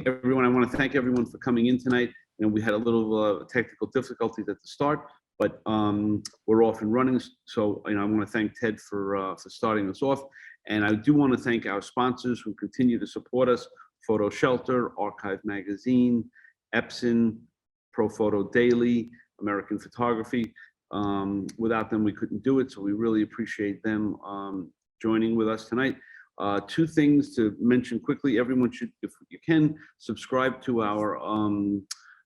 everyone. I want to thank everyone for coming in tonight. We had a little technical difficulties at the start, but we're off and running. So, I want to thank Ted for starting us off. And I do want to thank our sponsors who continue to support us: Photo Shelter, Archive Magazine, Epson, Pro Photo Daily, American Photography. Without them, we couldn't do it. So we really appreciate them joining with us tonight. Two things to mention quickly. Everyone should, if you can, subscribe to our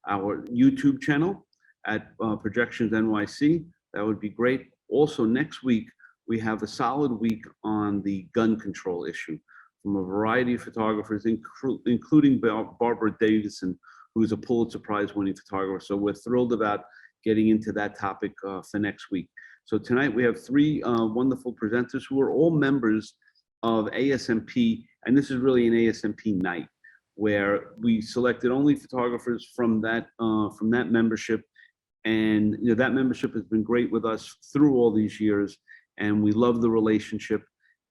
YouTube channel at Projections NYC. That would be great. Also, next week, we have a solid week on the gun control issue from a variety of photographers, including Barbara Davison, who's a Pulitzer Prize winning photographer. So we're thrilled about getting into that topic for next week. So tonight we have three wonderful presenters who are all members of ASMP, and this is really an ASMP night where we selected only photographers from that membership, and that membership has been great with us through all these years, and we love the relationship,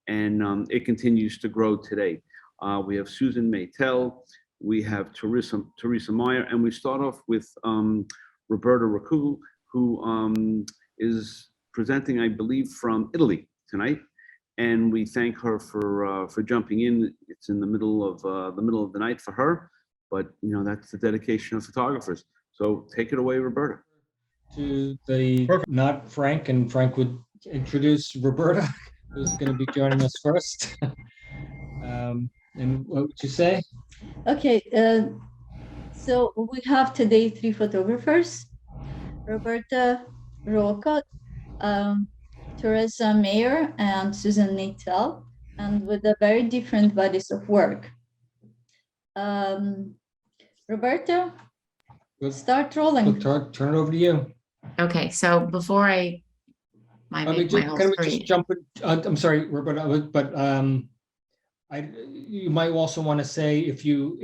and it continues to grow today. We have Susan Maytel, we have Teresa Meier, and we start off with Roberta Ruocco, who is presenting, I believe, from Italy tonight. And we thank her for jumping in. It's in the middle of the night for her, but that's the dedication of photographers. So take it away, Roberta. To the not Frank, and Frank would introduce Roberta, who's going to be joining us first. And what would you say? Okay, so we have today three photographers: Roberta Ruocco, Teresa Meier, and Susan Maytel, and with a very different bodies of work. Roberta, start rolling. We'll turn it over to you. Okay, so before I make my whole can we screen. just jump in? I'm sorry, Roberta, but you might also want to say if you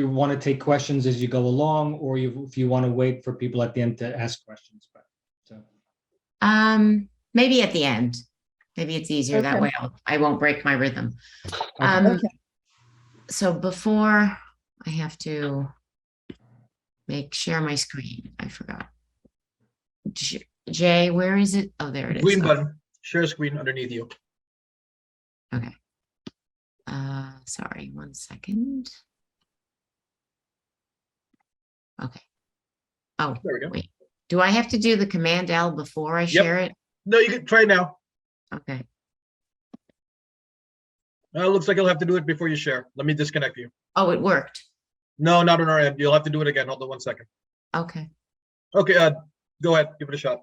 want to take questions as you go along, or if you want to wait for people at the end to ask questions. But so. Maybe at the end. Maybe it's easier that way. I won't break my rhythm. Okay. So before I have to share my screen, I forgot. Jay, where is it? Oh, there it is. Green button. Share screen underneath you. Okay. Sorry, 1 second. Okay. Oh, There we go. wait. Do I have to do the Command L before I share it? No, you can try now. Okay. Looks like you'll have to do it before you share. Let me disconnect you. Oh, it worked. No, not on our end. You'll have to do it again. Hold on 1 second. Okay. Okay, go ahead. Give it a shot.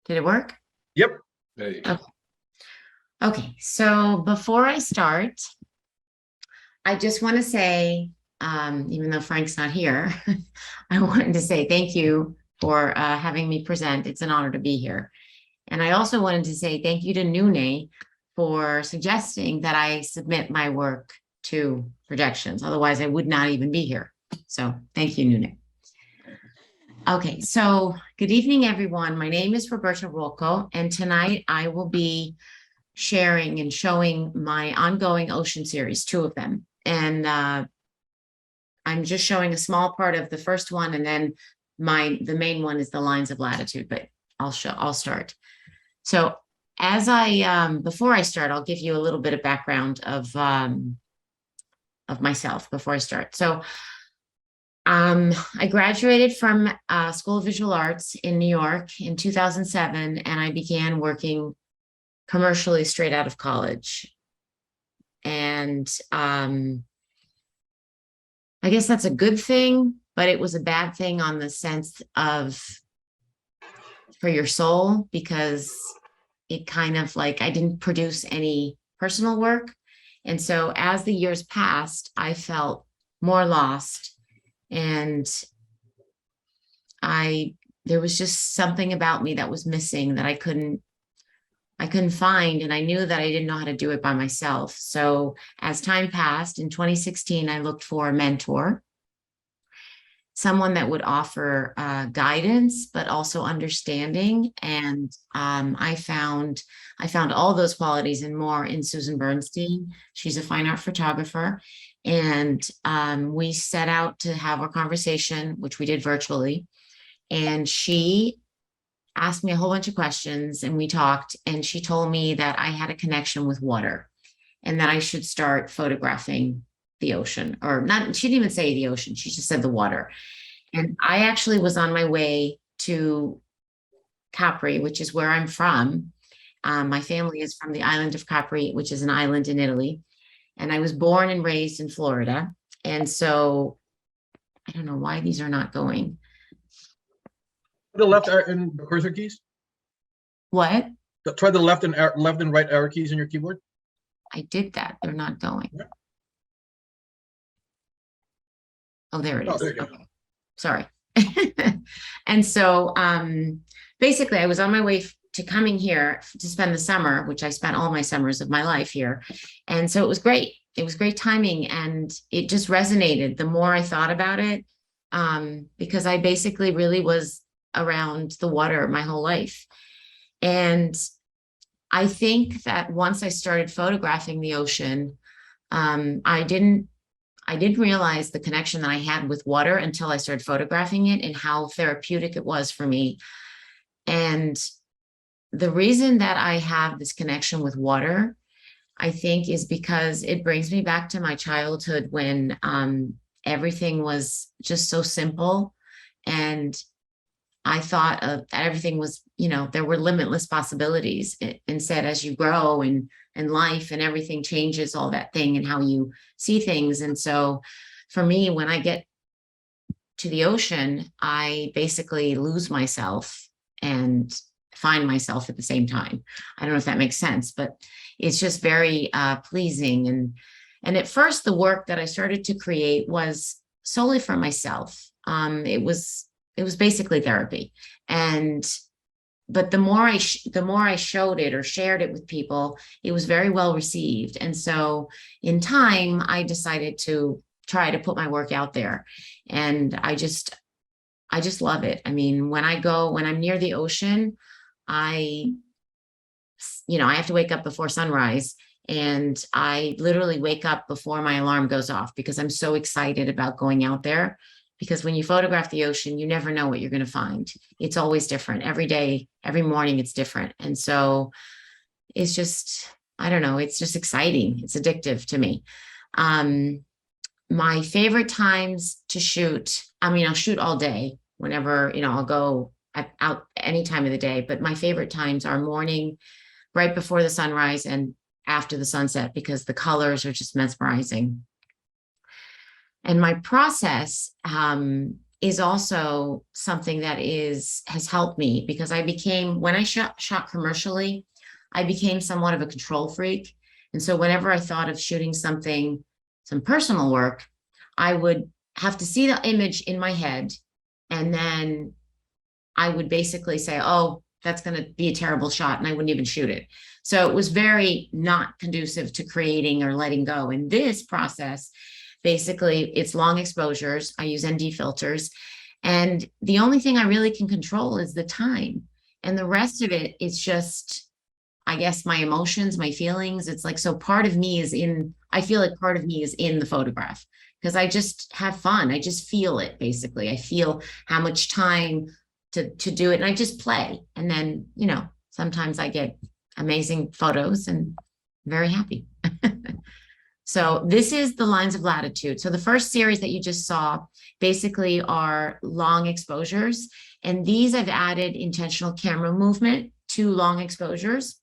Did it work? Yep. Hey. Okay. Okay, so before I start, I just want to say, even though Frank's not here, I wanted to say thank you for having me present. It's an honor to be here. And I also wanted to say thank you to Nune for suggesting that I submit my work to Projections. Otherwise, I would not even be here. So thank you, Nune. Okay, so good evening, everyone. My name is Roberta Ruocco, and tonight I will be sharing and showing my ongoing ocean series, 2 of them. And I'm just showing a small part of the first one, and then the main one is the Lines of Latitude, but I'll start. So before I start, I'll give you a little bit of background of myself before I start. So I graduated from School of Visual Arts in New York in 2007, and I began working commercially straight out of college. And I guess that's a good thing, but it was a bad thing on the sense of for your soul, because it kind of I didn't produce any personal work. And so as the years passed, I felt more lost. And there was just something about me that was missing that I couldn't find, and I knew that I didn't know how to do it by myself. So as time passed, in 2016, I looked for a mentor. someone that would offer guidance, but also understanding. And I found all those qualities and more in Susan Bernstein. She's a fine art photographer. And we set out to have a conversation, which we did virtually. And she asked me a whole bunch of questions and we talked, and she told me that I had a connection with water and that I should start photographing the ocean, or not, she didn't even say the ocean, she just said the water. And I actually was on my way to Capri, which is where I'm from. My family is from the island of Capri, which is an island in Italy. And I was born and raised in Florida. And so I don't know why these are not going. To the left and the cursor keys. What? Try the left and right arrow keys in your keyboard. I did that. They're not going. Yeah. Oh, there it Oh, is. there you go. Okay. Sorry. And so basically I was on my way to coming here to spend the summer, which I spent all my summers of my life here. And so it was great. It was great timing, and it just resonated the more I thought about it, because I basically really was around the water my whole life. And I think that once I started photographing the ocean, I didn't realize the connection that I had with water until I started photographing it and how therapeutic it was for me. And the reason that I have this connection with water, I think, is because it brings me back to my childhood when everything was just so simple. And I thought that everything was, there were limitless possibilities. Instead, as you grow and life and everything changes, all that thing and how you see things. And so for me, when I get to the ocean, I basically lose myself and find myself at the same time. I don't know if that makes sense, but it's just very pleasing. And at first, the work that I started to create was solely for myself. It was basically therapy. But the more I showed it or shared it with people, it was very well received. And so in time, I decided to try to put my work out there. And I just love it. I mean, when I'm near the ocean, I have to wake up before sunrise, and I literally wake up before my alarm goes off because I'm so excited about going out there. Because when you photograph the ocean, you never know what you're going to find. It's always different. Every day, every morning, it's different. And so it's just, I don't know, it's just exciting. It's addictive to me. My favorite times to shoot, I'll shoot all day whenever, I'll go out any time of the day. But my favorite times are morning, right before the sunrise, and after the sunset, because the colors are just mesmerizing. And my process is also something that has helped me, because when I shot commercially, I became somewhat of a control freak. And so whenever I thought of shooting some personal work, I would have to see the image in my head. And then I would basically say, oh, that's going to be a terrible shot. And I wouldn't even shoot it. So it was very not conducive to creating or letting go. In this process, basically, it's long exposures. I use ND filters. And the only thing I really can control is the time. And the rest of it is just, I guess, my emotions, my feelings. It's like, so I feel like part of me is in the photograph, because I just have fun. I just feel it, basically. I feel how much time to do it. And I just play. And then, sometimes I get amazing photos and I'm very happy. So this is the lines of latitude. So the first series that you just saw basically are long exposures. And these I've added intentional camera movement to long exposures.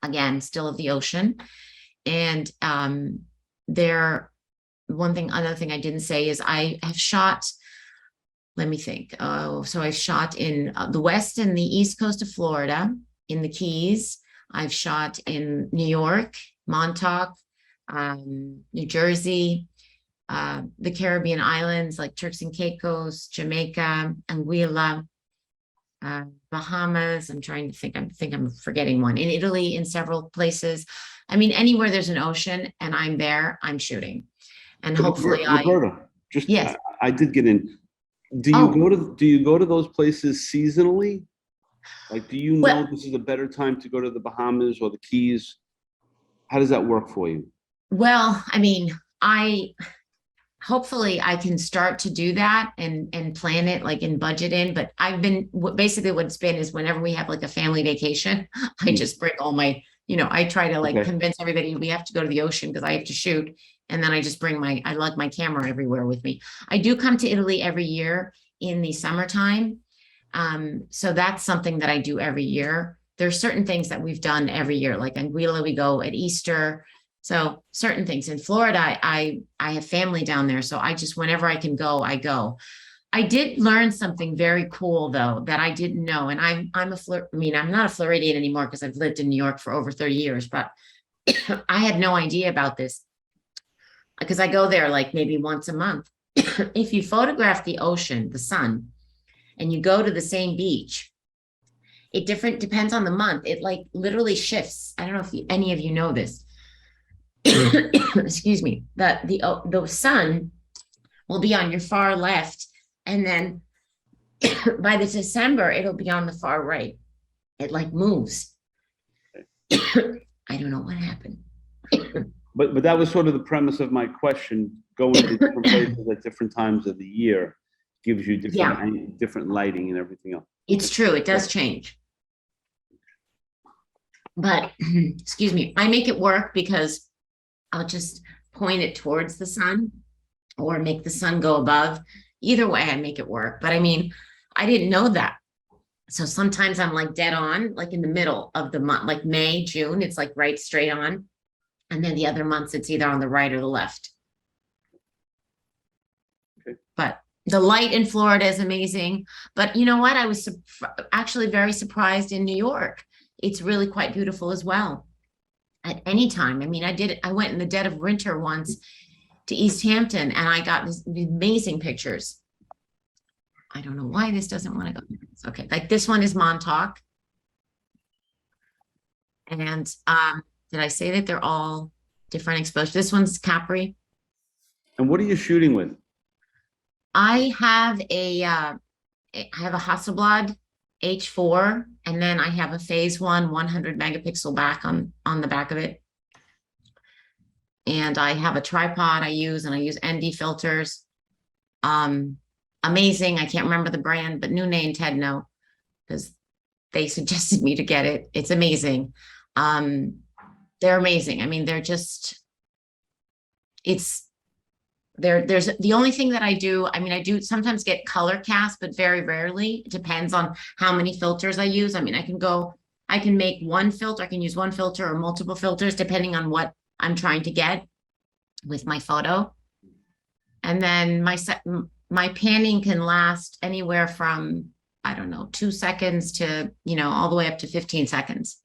Again, still of the ocean. And another thing I didn't say is I have shot, let me think. So I've shot in the west and the east coast of Florida, in the Keys. I've shot in New York, Montauk, New Jersey, the Caribbean islands like Turks and Caicos, Jamaica, Anguilla, Bahamas. I'm trying to think. I think I'm forgetting one. In Italy, in several places. I mean, anywhere there's an ocean and I'm there, I'm shooting. And hopefully Roberta, yes. I did get in. Do you Oh. do you go to those places seasonally? Like, do you know Well- this is a better time to go to the Bahamas or the Keys? How does that work for you? Well, I mean, hopefully I can start to do that and plan it like in budget in, but I've been basically what's been is whenever we have like a family vacation, I just bring all my, I try to like Okay. convince everybody we have to go to the ocean because I have to shoot. And then I just bring I lug my camera everywhere with me. I do come to Italy every year in the summertime. So that's something that I do every year. There's certain things that we've done every year, like Anguilla, we go at Easter. So certain things in Florida, I have family down there. So I just, whenever I can go, I go. I did learn something very cool though, that I didn't know. And I'm I'm not a Floridian anymore because I've lived in New York for over 30 years, but I had no idea about this because I go there like maybe once a month. If you photograph the ocean, the sun, and you go to the same beach, it depends on the month. It like literally shifts. I don't know if any of you know this. Excuse me, that the sun will be on your far left, and then by the December it'll be on the far right. It like moves. I don't know what happened. But that was sort of the premise of my question. Going to different places at different times of the year gives you different lighting and everything else. It's true, it does change. But excuse me, I make it work because I'll just point it towards the sun or make the sun go above. Either way, I make it work. But I mean, I didn't know that. So sometimes I'm like dead on, like in the middle of the month, like May, June, it's like right straight on. And then the other months, it's either on the right or the left. Okay. But the light in Florida is amazing. But you know what? I was actually very surprised in New York. It's really quite beautiful as well. At any time. I mean, I went in the dead of winter once to East Hampton and I got these amazing pictures. I don't know why this doesn't want to go. It's okay. Like this one is Montauk. And did I say that they're all different exposures? This one's Capri. And what are you shooting with? I have a Hasselblad H4, and then I have a phase 100 megapixel back on the back of it. And I have a tripod I use ND filters. Amazing. I can't remember the brand, but Nune and Ted know because they suggested me to get it. It's amazing. They're amazing. I mean, there's the only thing that I do, I mean, I do sometimes get color cast, but very rarely. It depends on how many filters I use. I mean, I can make one filter, I can use one filter or multiple filters, depending on what I'm trying to get with my photo. And then my panning can last anywhere from, I don't know, 2 seconds to, all the way up to 15 seconds.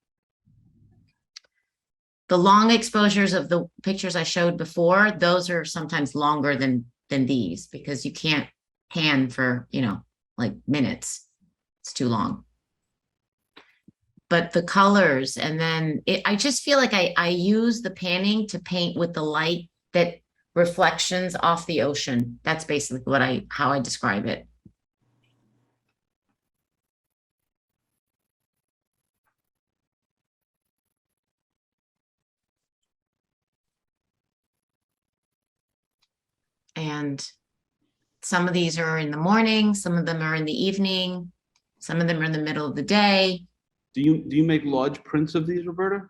The long exposures of the pictures I showed before, those are sometimes longer than these because you can't pan for, like minutes. It's too long. But the colors, and then I just feel like I use the panning to paint with the light that reflections off the ocean. That's basically how I describe it. And some of these are in the morning, some of them are in the evening, some of them are in the middle of the day. Do you make large prints of these, Roberta?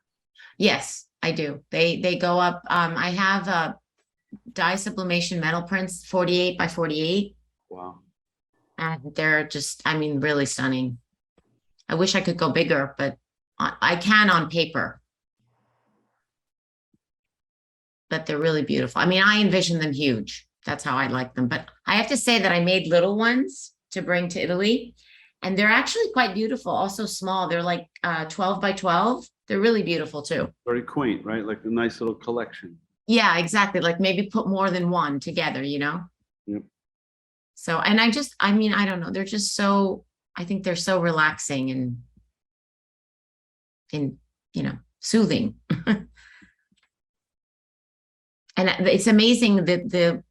Yes, I do. They go up. I have dye sublimation metal prints, 48 by 48. Wow. And they're just, I mean, really stunning. I wish I could go bigger, but I can on paper. But they're really beautiful. I mean, I envision them huge. That's how I like them. But I have to say that I made little ones to bring to Italy. And they're actually quite beautiful, also small. They're like 12 by 12. They're really beautiful too. Very quaint, right? Like a nice little collection. Yeah, exactly. Like maybe put more than one together, Yep. So, and I mean, I don't know. They're just I think they're so relaxing and soothing. And it's amazing that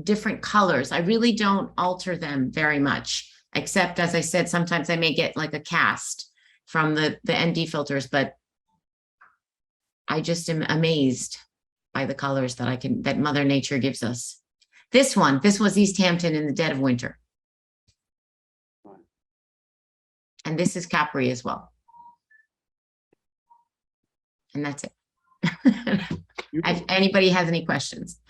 different colors. I really don't alter them very much, except as I said, sometimes I may get like a cast from the ND filters, but I just am amazed by the colors that Mother Nature gives us. This was East Hampton in the dead of winter. And this is Capri as well. And that's it. If anybody has any questions.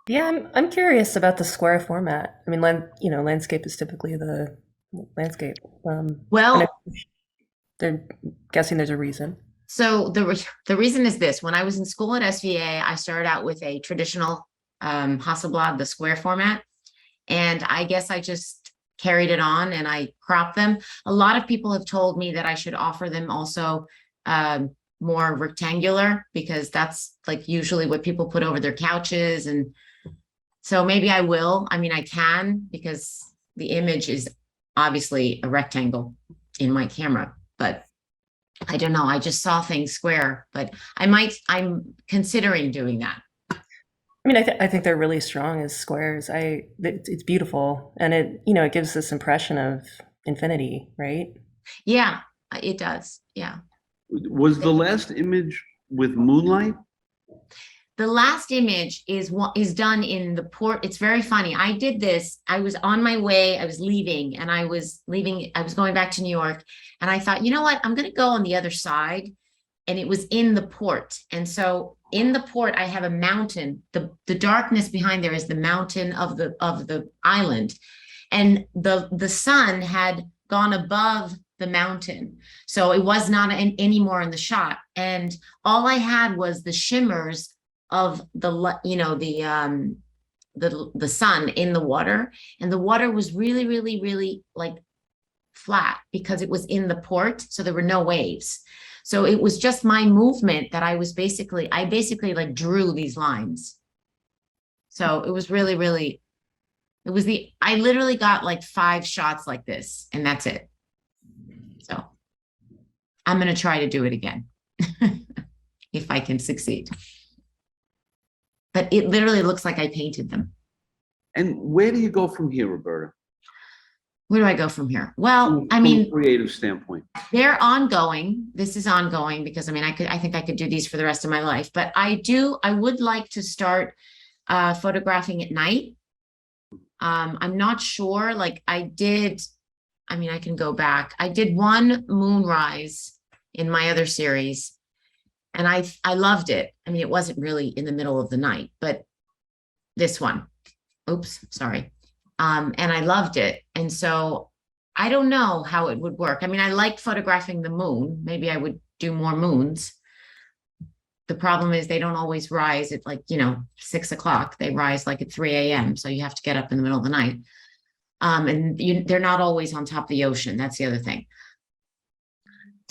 Yeah, I'm curious about the square format. I mean, landscape is typically the landscape. Well, they're guessing there's a reason. so the reason is this: when I was in school at SVA, I started out with a traditional Hasselblad, the square format, and I guess I just carried it on and I cropped them. A lot of people have told me that I should offer them also more rectangular, because that's like usually what people put over their couches, and so maybe I will. I mean, I can, because the image is obviously a rectangle in my camera, but I don't know. I just saw things square, but I'm considering doing that. I mean, I think they're really strong as squares. It's beautiful, and it gives this impression of infinity, right? Yeah, it does. Yeah. Was the last image with moonlight? The last image is done in the port. It's very funny. I did this. I was on my way. I was leaving, and I was going back to New York, and I thought, you know what? I'm going to go on the other side. And it was in the port. And so in the port, I have a mountain. The darkness behind there is the mountain of the island. And the sun had gone above the mountain. So it was not anymore in the shot. And all I had was the shimmers of the sun in the water. And the water was really, really, really like flat because it was in the port. So there were no waves. So it was just my movement that I basically like drew these lines. So it was really, really, I literally got like 5 shots like this, and that's it. So I'm going to try to do it again if I can succeed. But it literally looks like I painted them. And where do you go from here, Roberta? Where do I go from here? Well, From I mean, a creative standpoint. they're ongoing. This is ongoing because I mean, I think I could do these for the rest of my life, but I would like to start photographing at night. I'm not sure, like I mean, I can go back. I did one moonrise in my other series and I loved it. I mean, it wasn't really in the middle of the night, but this one, oops, sorry. And I loved it. And so I don't know how it would work. I mean, I liked photographing the moon. Maybe I would do more moons. The problem is they don't always rise at 6 o'clock. They rise like at 3 a.m. So you have to get up in the middle of the night. And they're not always on top of the ocean. That's the other thing.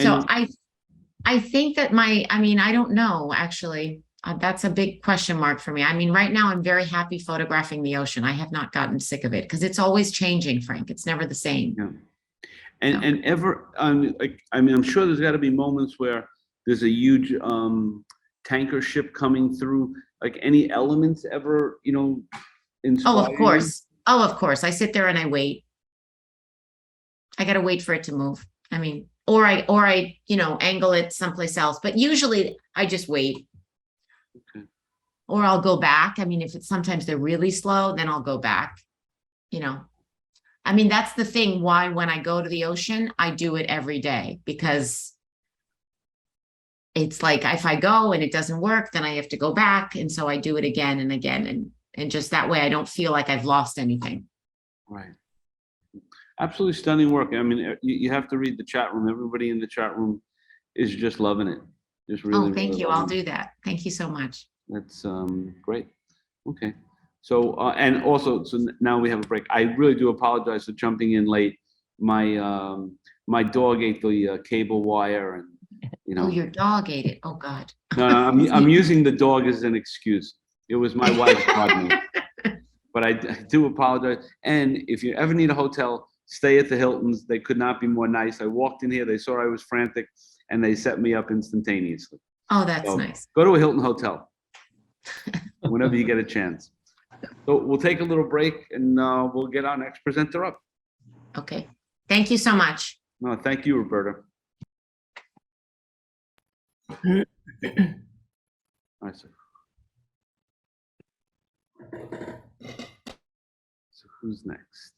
So I think that I don't know, actually. That's a big question mark for me. I mean, right now I'm very happy photographing the ocean. I have not gotten sick of it because it's always changing, Frank. It's never the same. Yeah. I'm sure there's got to be moments where there's a huge tanker ship coming through. Like any elements ever, inspire Oh, of course. Oh, of course. I sit there and I wait. I got to wait for it to move. I mean, or I angle it someplace else. But usually I just wait. Okay. Or I'll go back. I mean, if sometimes they're really slow, then I'll go back. I mean, that's the thing why when I go to the ocean, I do it every day, because it's like if I go and it doesn't work, then I have to go back. And so I do it again and again. And just that way I don't feel like I've lost anything. Right. Absolutely stunning work. I mean, you have to read the chat room. Everybody in the chat room is just loving it. Just really. Oh, thank really you. I'll loving it. do that. Thank you so much. That's great. Okay. So, and also, so now we have a break. I really do apologize for jumping in late. My dog ate the cable wire, and Oh, your dog ate it. Oh God. No, I'm using the dog as an excuse. It was my wife's dog. But I do apologize. And if you ever need a hotel, stay at the Hiltons. They could not be more nice. I walked in here, they saw I was frantic, and they set me up instantaneously. Oh, that's So nice. go to a Hilton hotel whenever you get a chance. So we'll take a little break and we'll get our next presenter up. Okay. Thank you so much. No, thank you, Roberta. All right, so who's next?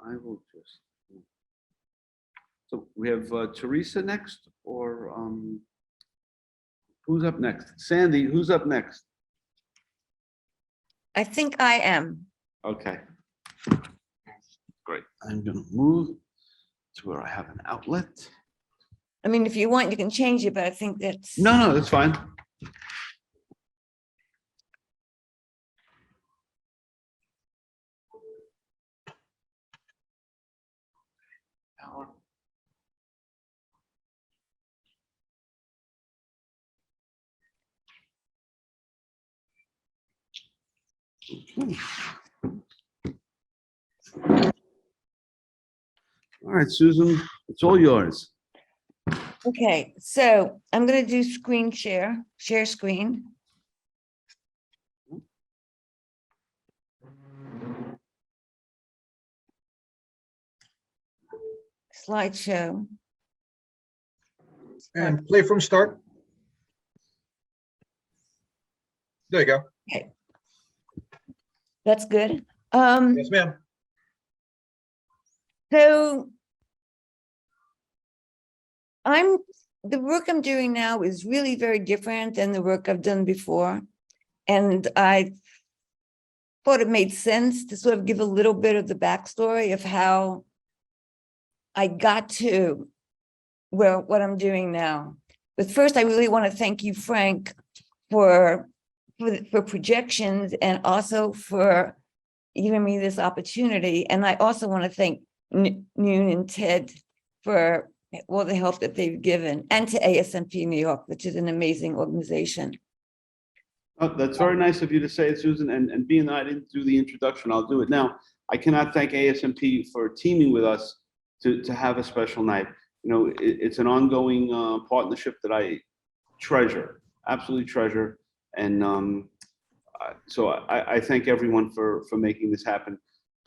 I will just. So we have Teresa next, or who's up next? Sandy, who's up next? I think I am. Okay. Great. I'm gonna move to where I have an outlet. I mean, if you want, you can change it, but I think that's. No, that's fine. Power. Okay. All right, Susan, it's all yours. Okay, so I'm gonna do screen share screen. Slideshow. And play from start. There you go. That's good. Yes, ma'am. So the work I'm doing now is really very different than the work I've done before. And I thought it made sense to sort of give a little bit of the backstory of how I got to what I'm doing now. But first, I really want to thank you, Frank, for projections and also for giving me this opportunity. And I also want to thank Noon and Ted for all the help that they've given, and to ASMP New York, which is an amazing organization. Oh, that's very nice of you to say it, Susan, and being that I didn't do the introduction, I'll do it now. I cannot thank ASMP for teaming with us to have a special night. You know, it's an ongoing partnership that I treasure, absolutely treasure. And so I thank everyone for making this happen.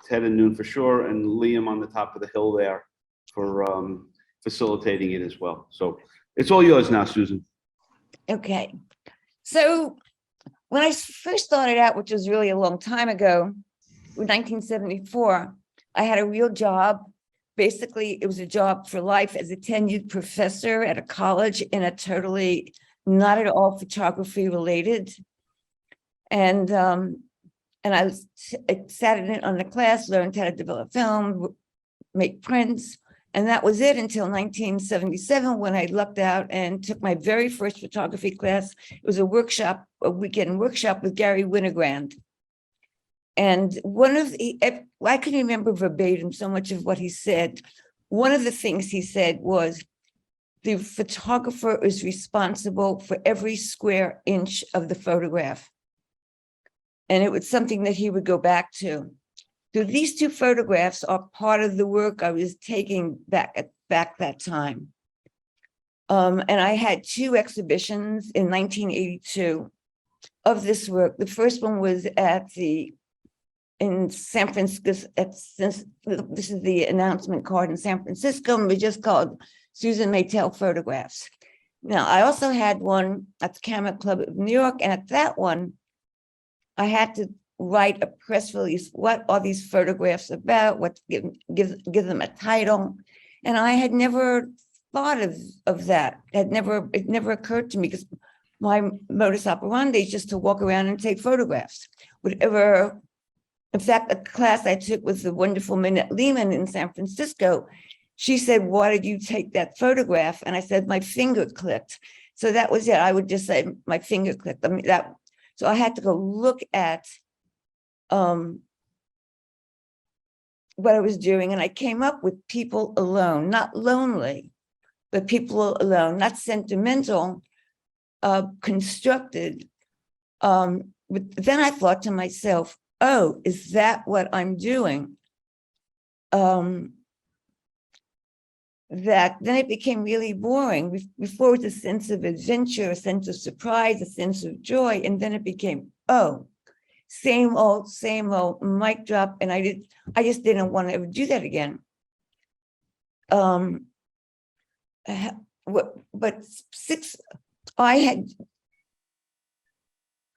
Ted and Noon for sure, and Liam on the top of the hill there for facilitating it as well. So it's all yours now, Susan. Okay, so when I first started out, which was really a long time ago, in 1974, I had a real job. Basically, it was a job for life as a tenured professor at a college in a totally not at all photography related. And I sat in it on the class, learned how to develop film, make prints. And that was it until 1977, when I lucked out and took my very first photography class. It was a workshop, a weekend workshop with Gary Winogrand. And I can remember verbatim so much of what he said. One of the things he said was, the photographer is responsible for every square inch of the photograph. And it was something that he would go back to. So these two photographs are part of the work I was taking back that time. And I had two exhibitions in 1982 of this work. The first one was in San Francisco. This is the announcement card in San Francisco, and we just called Susan Maytel Photographs. Now, I also had one at the Camera Club of New York, and at that one, I had to write a press release. What are these photographs about? What give them a title? And I had never thought of that. It never occurred to me, because my modus operandi is just to walk around and take photographs. Whatever. In fact, a class I took with the wonderful Minette Lehman in San Francisco, she said, "Why did you take that photograph?" And I said, "My finger clicked." So that was it. I would just say my finger clicked. I mean, so I had to go look at what I was doing, and I came up with people alone, not lonely, but people alone, not sentimental, constructed. But then I thought to myself, oh, is that what I'm doing? that then it became really boring. Before it was a sense of adventure, a sense of surprise, a sense of joy, and then it became, oh, same old, mic drop, and I just didn't want to ever do that again. But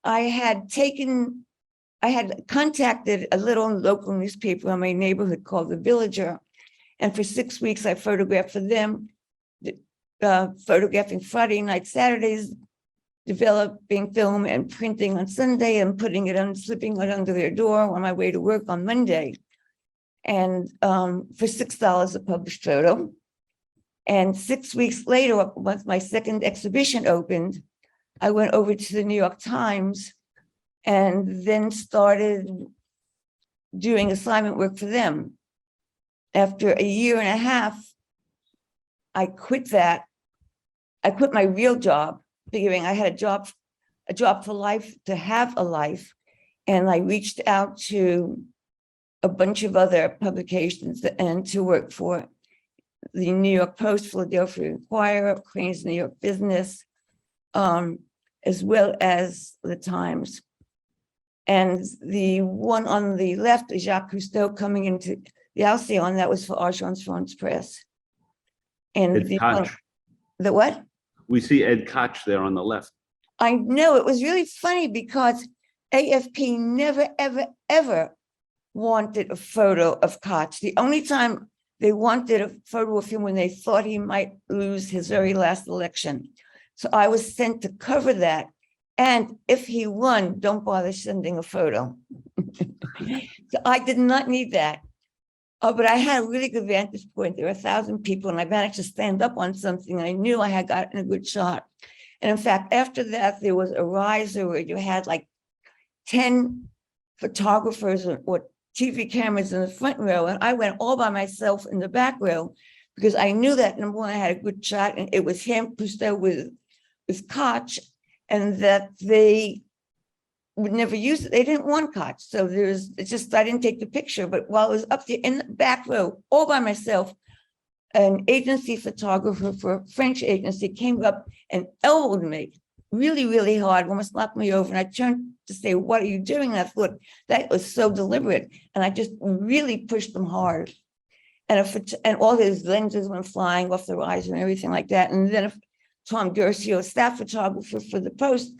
I had contacted a little local newspaper in my neighborhood called The Villager. And for 6 weeks, I photographed for them, photographing Friday night, Saturdays, developing film and printing on Sunday and putting it on, slipping it under their door on my way to work on Monday. And for $6 a published photo. And 6 weeks later, once my second exhibition opened, I went over to the New York Times and then started doing assignment work for them. After a year and a half, I quit that. I quit my real job, figuring I had a job for life, to have a life. And I reached out to a bunch of other publications and to work for the New York Post, Philadelphia Inquirer, Crane's New York Business, as well as the Times. And the one on the left is Jacques Cousteau coming into the Alcyon, that was for Agence France Presse. And Ed the Koch. the what? We see Ed Koch there on the left. I know, it was really funny because AFP never, ever, ever wanted a photo of Koch. The only time they wanted a photo of him when they thought he might lose his very last election. So I was sent to cover that. And if he won, don't bother sending a photo. So I did not need that. But I had a really good vantage point. There were 1,000 people and I managed to stand up on something. And I knew I had gotten a good shot. And in fact, after that, there was a riser where you had like 10 photographers or TV cameras in the front row. And I went all by myself in the back row because I knew that, number one, I had a good shot and it was him, Cousteau with Koch, and that they would never use it. They didn't want Koch. So it's just, I didn't take the picture. But while I was up there in the back row, all by myself, an agency photographer for a French agency came up and elbowed me really, really hard, almost knocked me over. And I turned to say, what are you doing? And I thought that was so deliberate. And I just really pushed them hard. And all his lenses went flying off the riser and everything like that. And then Tom Gercio, staff photographer for the Post,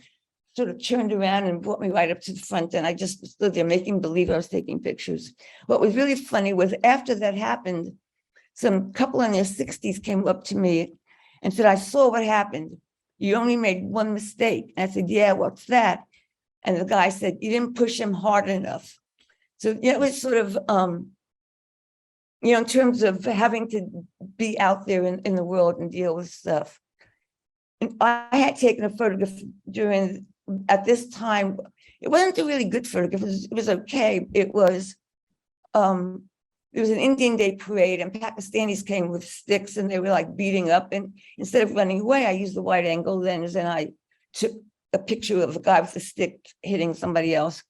sort of turned around and brought me right up to the front. And I just stood there making believe I was taking pictures. What was really funny was after that happened, some couple in their 60s came up to me and said, I saw what happened. You only made one mistake. And I said, yeah, what's that? And the guy said, you didn't push him hard enough. So it was sort of, in terms of having to be out there in the world and deal with stuff. And I had taken a photograph at this time. It wasn't a really good photograph. It was okay. It was, there was an Indian Day parade and Pakistanis came with sticks and they were like beating up. And instead of running away, I used the wide angle lens and I took a picture of a guy with a stick hitting somebody else.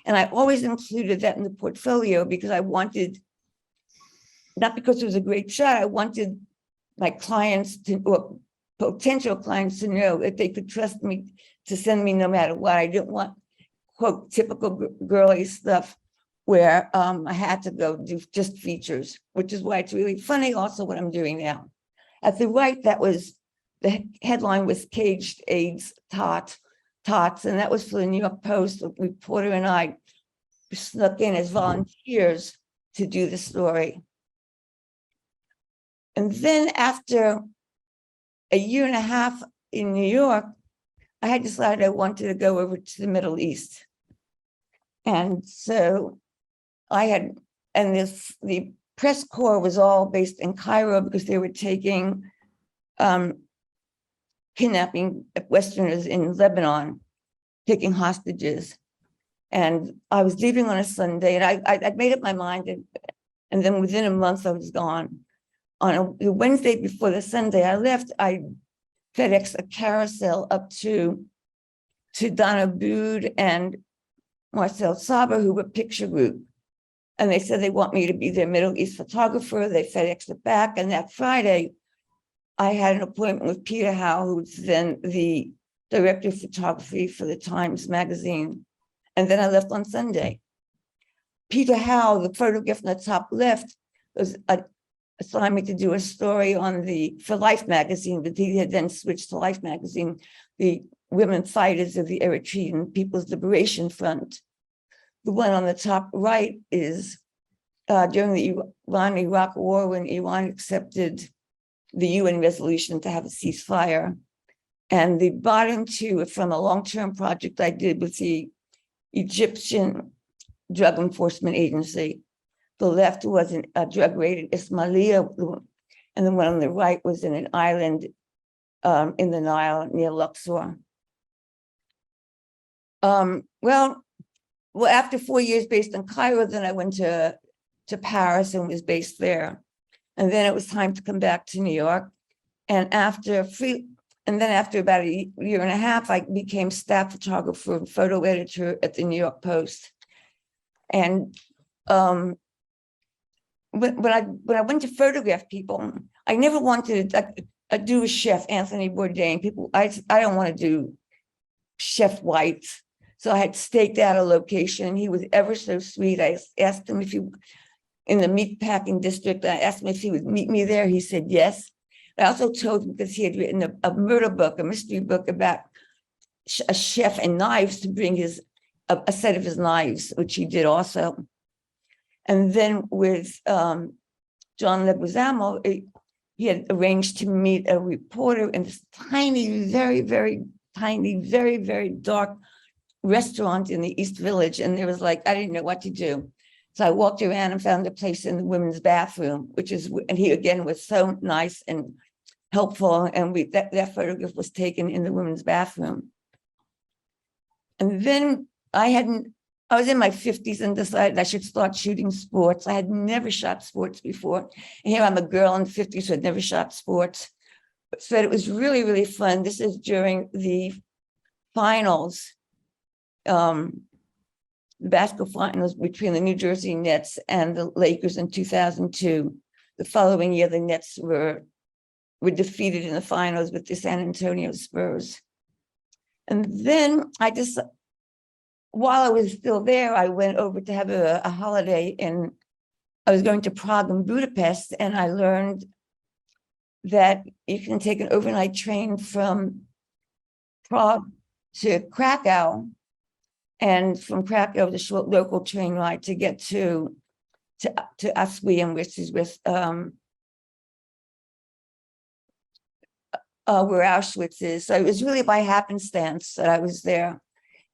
And I always included that in the portfolio because I wanted, not because it was a great shot, I wanted my clients to, or potential clients to know that they could trust me to send me no matter what. I didn't want, quote, typical girly stuff where I had to go do just features, which is why it's really funny also what I'm doing now. At the right, that was, the headline was Caged AIDS Tots, and that was for the New York Post. A reporter and I snuck in as volunteers to do the story. And then after a year and a half in New York, I had decided I wanted to go over to the Middle East. And so the press corps was all based in Cairo because they were taking, kidnapping Westerners in Lebanon, taking hostages. And I was leaving on a Sunday and I'd made up my mind and then within a month I was gone. On the Wednesday before the Sunday I left, I FedEx a carousel up to Donna Bood and Marcel Saber, who were picture group. And they said they want me to be their Middle East photographer. They FedExed it back. And that Friday, I had an appointment with Peter Howe, who was then the director of photography for the Times Magazine. And then I left on Sunday. Peter Howe, the photograph in the top left, was assigned me to do a story on for Life magazine, but he had then switched to Life magazine, the women fighters of the Eritrean People's Liberation Front. The one on the top right is during the Iran-Iraq War, when Iran accepted the UN resolution to have a ceasefire. And the bottom two are from a long-term project I did with the Egyptian Drug Enforcement Agency. The left was a drug raid in Ismailia, and the one on the right was in an island in the Nile near Luxor. Well, after 4 years based in Cairo, then I went to Paris and was based there. And then it was time to come back to New York. And after about a year and a half, I became staff photographer and photo editor at the New York Post. And when I went to photograph people, I never wanted to do a chef, Anthony Bourdain. People, I don't want to do Chef White's. So I had staked out a location. He was ever so sweet. I asked him if he, in the meatpacking district, I asked him if he would meet me there. He said yes. I also told him, because he had written a murder book, a mystery book about a chef and knives, to bring a set of his knives, which he did also. And then with John Leguizamo, he had arranged to meet a reporter in this tiny, very, very tiny, very, very dark restaurant in the East Village. And there was I didn't know what to do. So I walked around and found a place in the women's bathroom, and he again was so nice and helpful. And that photograph was taken in the women's bathroom. And then I was in my 50s and decided I should start shooting sports. I had never shot sports before. And here I'm a girl in the 50s who had never shot sports. So it was really, really fun. This is during the finals, the basketball finals between the New Jersey Nets and the Lakers in 2002. The following year, the Nets were defeated in the finals with the San Antonio Spurs. And then while I was still there, I went over to have a holiday, and I was going to Prague and Budapest, and I learned that you can take an overnight train from Prague to Krakow, and from Krakow, the short local train ride to get to Oswiecim, which is where Auschwitz is. So it was really by happenstance that I was there.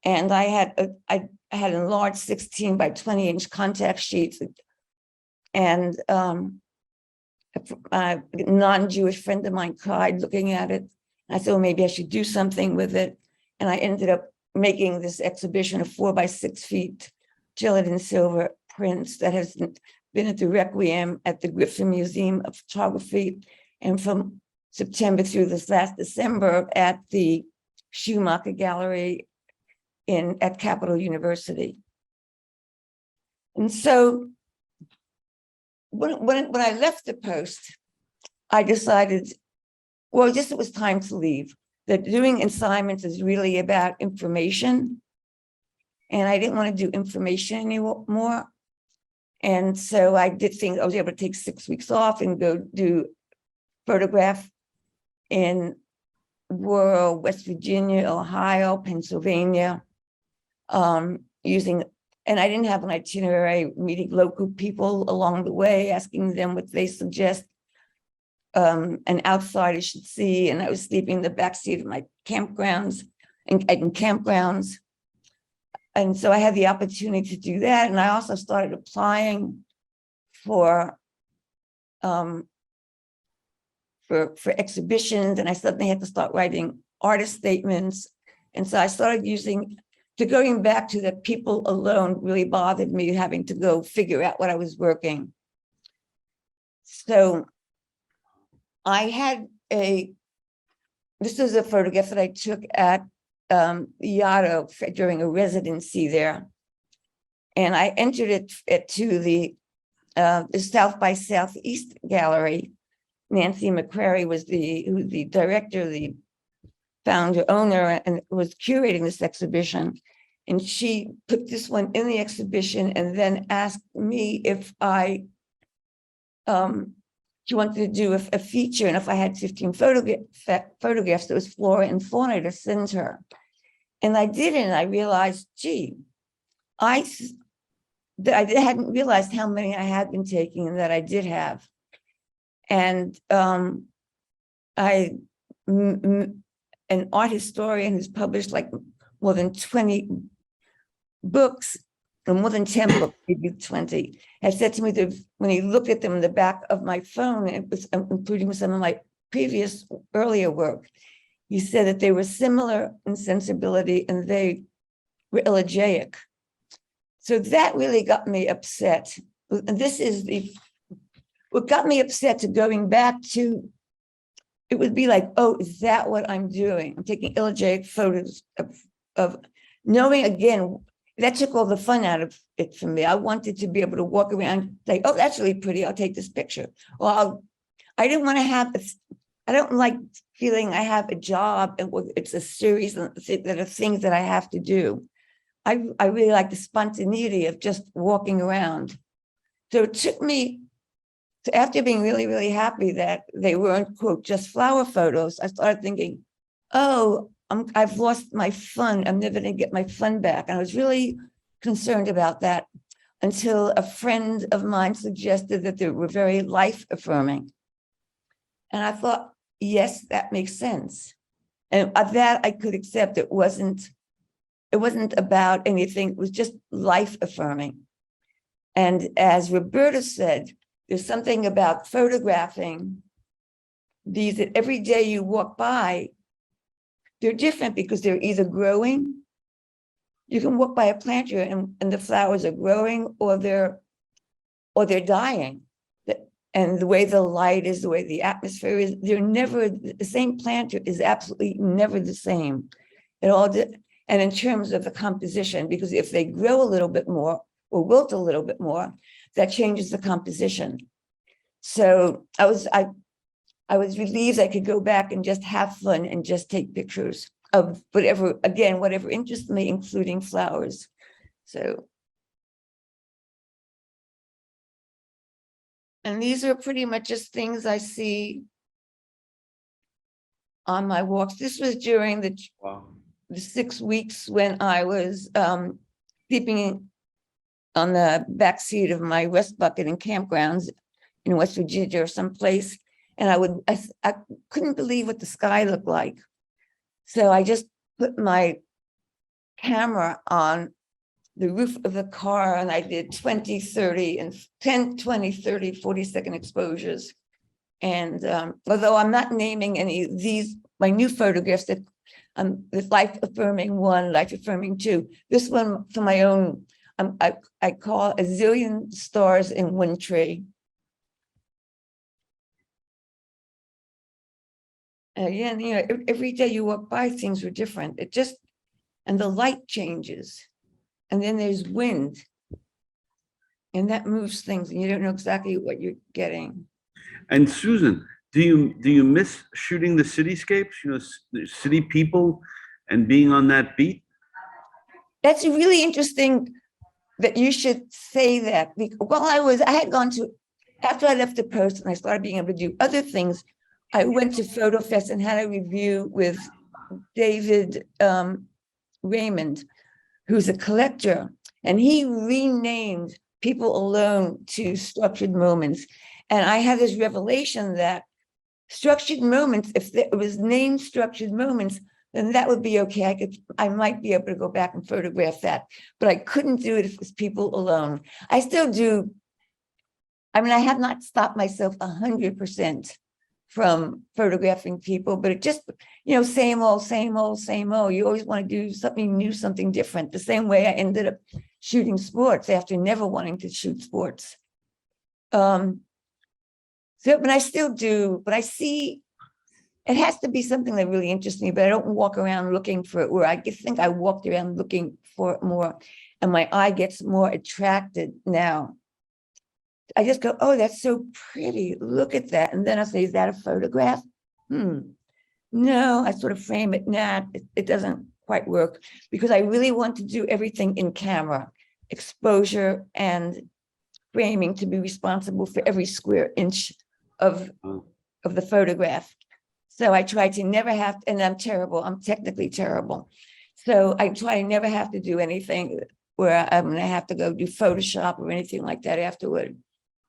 And I had enlarged 16 by 20-inch contact sheets, and a non-Jewish friend of mine cried looking at it. I thought, well, maybe I should do something with it. And I ended up making this exhibition of 4 by 6 feet gelatin silver prints that has been at the Requiem at the Griffin Museum of Photography, and from September through this last December at the Schumacher Gallery at Capital University. And so when I left the Post, I decided, well, just it was time to leave, that doing assignments is really about information. And I didn't want to do information anymore. And so I did things, I was able to take 6 weeks off and go do photograph in rural West Virginia, Ohio, Pennsylvania, and I didn't have an itinerary, meeting local people along the way, asking them what they suggest an outsider should see. And I was sleeping in the backseat of my campgrounds and campgrounds. And so I had the opportunity to do that. And I also started applying for exhibitions, and I suddenly had to start writing artist statements. And so I started going back to the people alone really bothered me, having to go figure out what I was working. So I had this is a photograph that I took at Yaddo during a residency there. And I entered it to the South by Southeast Gallery. Nancy McCrary was the director, the founder, owner, and was curating this exhibition. And she put this one in the exhibition and then asked me if she wanted to do a feature, and if I had 15 photographs, that was flora and fauna to send her. And I did, and I realized, gee, I hadn't realized how many I had been taking and that I did have. And an art historian who's published like more than 20 books, or more than 10 books, maybe 20, had said to me that when he looked at them in the back of my phone, it was including some of my previous earlier work, he said that they were similar in sensibility and they were elegiac. So that really got me upset. And this is what got me upset to going back to, it would be like, oh, is that what I'm doing? I'm taking elegiac photos of knowing, again, that took all the fun out of it for me. I wanted to be able to walk around and say, oh, that's really pretty, I'll take this picture. Well, I didn't want to have, I don't like feeling I have a job and it's a series that are things that I have to do. I really like the spontaneity of just walking around. So it took me to, after being really, really happy that they weren't, quote, just flower photos, I started thinking, oh, I've lost my fun. I'm never going to get my fun back. And I was really concerned about that until a friend of mine suggested that they were very life affirming. And I thought, yes, that makes sense. And that I could accept. It wasn't about anything. It was just life affirming. And as Roberta said, there's something about photographing these that every day you walk by, they're different because they're either growing. You can walk by a plant here and the flowers are growing, or they're dying. And the way the light is, the way the atmosphere is, they're never, the same plant is absolutely never the same. And in terms of the composition, because if they grow a little bit more or wilt a little bit more, that changes the composition. So I was relieved I could go back and just have fun and just take pictures of whatever interests me, including flowers. So, and these are pretty much just things I see on my walks. This was during the 6 weeks when I was sleeping on the back seat of my rest bucket in campgrounds in West Virginia or someplace. And I couldn't believe what the sky looked like. So I just put my camera on the roof of the car and I did 20, 30 and 10, 20, 30, 40-second exposures. And although I'm not naming any of these, my new photographs that the life affirming 1, life affirming 2, this one for my own, I call a zillion stars in one tree. Again, you know, every day you walk by, things are different. And the light changes. And then there's wind. And that moves things, and you don't know exactly what you're getting. And Susan, do you miss shooting the cityscapes, you know, the city people and being on that beat? That's really interesting that you should say that. While I had gone to, after I left the Post and I started being able to do other things, I went to Photo Fest and had a review with David Raymond, who's a collector, and he renamed People Alone to Structured Moments. And I had this revelation that structured moments, if it was named Structured Moments, then that would be okay. I might be able to go back and photograph that, but I couldn't do it if it was People Alone. I still do. I mean, I have not stopped myself 100% from photographing people, but it just, you know, same old, same old, same old. You always want to do something new, something different. The same way I ended up shooting sports after never wanting to shoot sports. So, but I still do, but I see it has to be something that really interests me, but I don't walk around looking for it, where I think I walked around looking for it more, and my eye gets more attracted now. I just go, oh, that's so pretty. Look at that. And then I say, is that a photograph? No, I sort of frame it. Nah, it doesn't quite work, because I really want to do everything in camera, exposure and framing, to be responsible for every square inch of the photograph. So I try to never have, and I'm terrible. I'm technically terrible. So I try to never have to do anything where I'm going to have to go do Photoshop or anything like that afterward.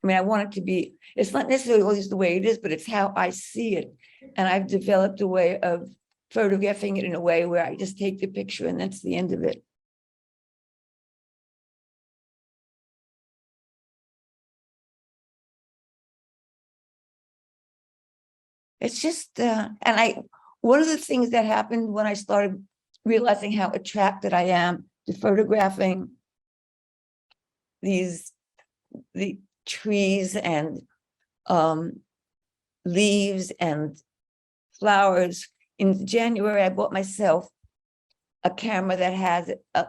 I mean, I want it to be, it's not necessarily always the way it is, but it's how I see it. And I've developed a way of photographing it in a way where I just take the picture and that's the end of it. It's just, one of the things that happened when I started realizing how attracted I am to photographing the trees and leaves and flowers. In January, I bought myself a camera that has a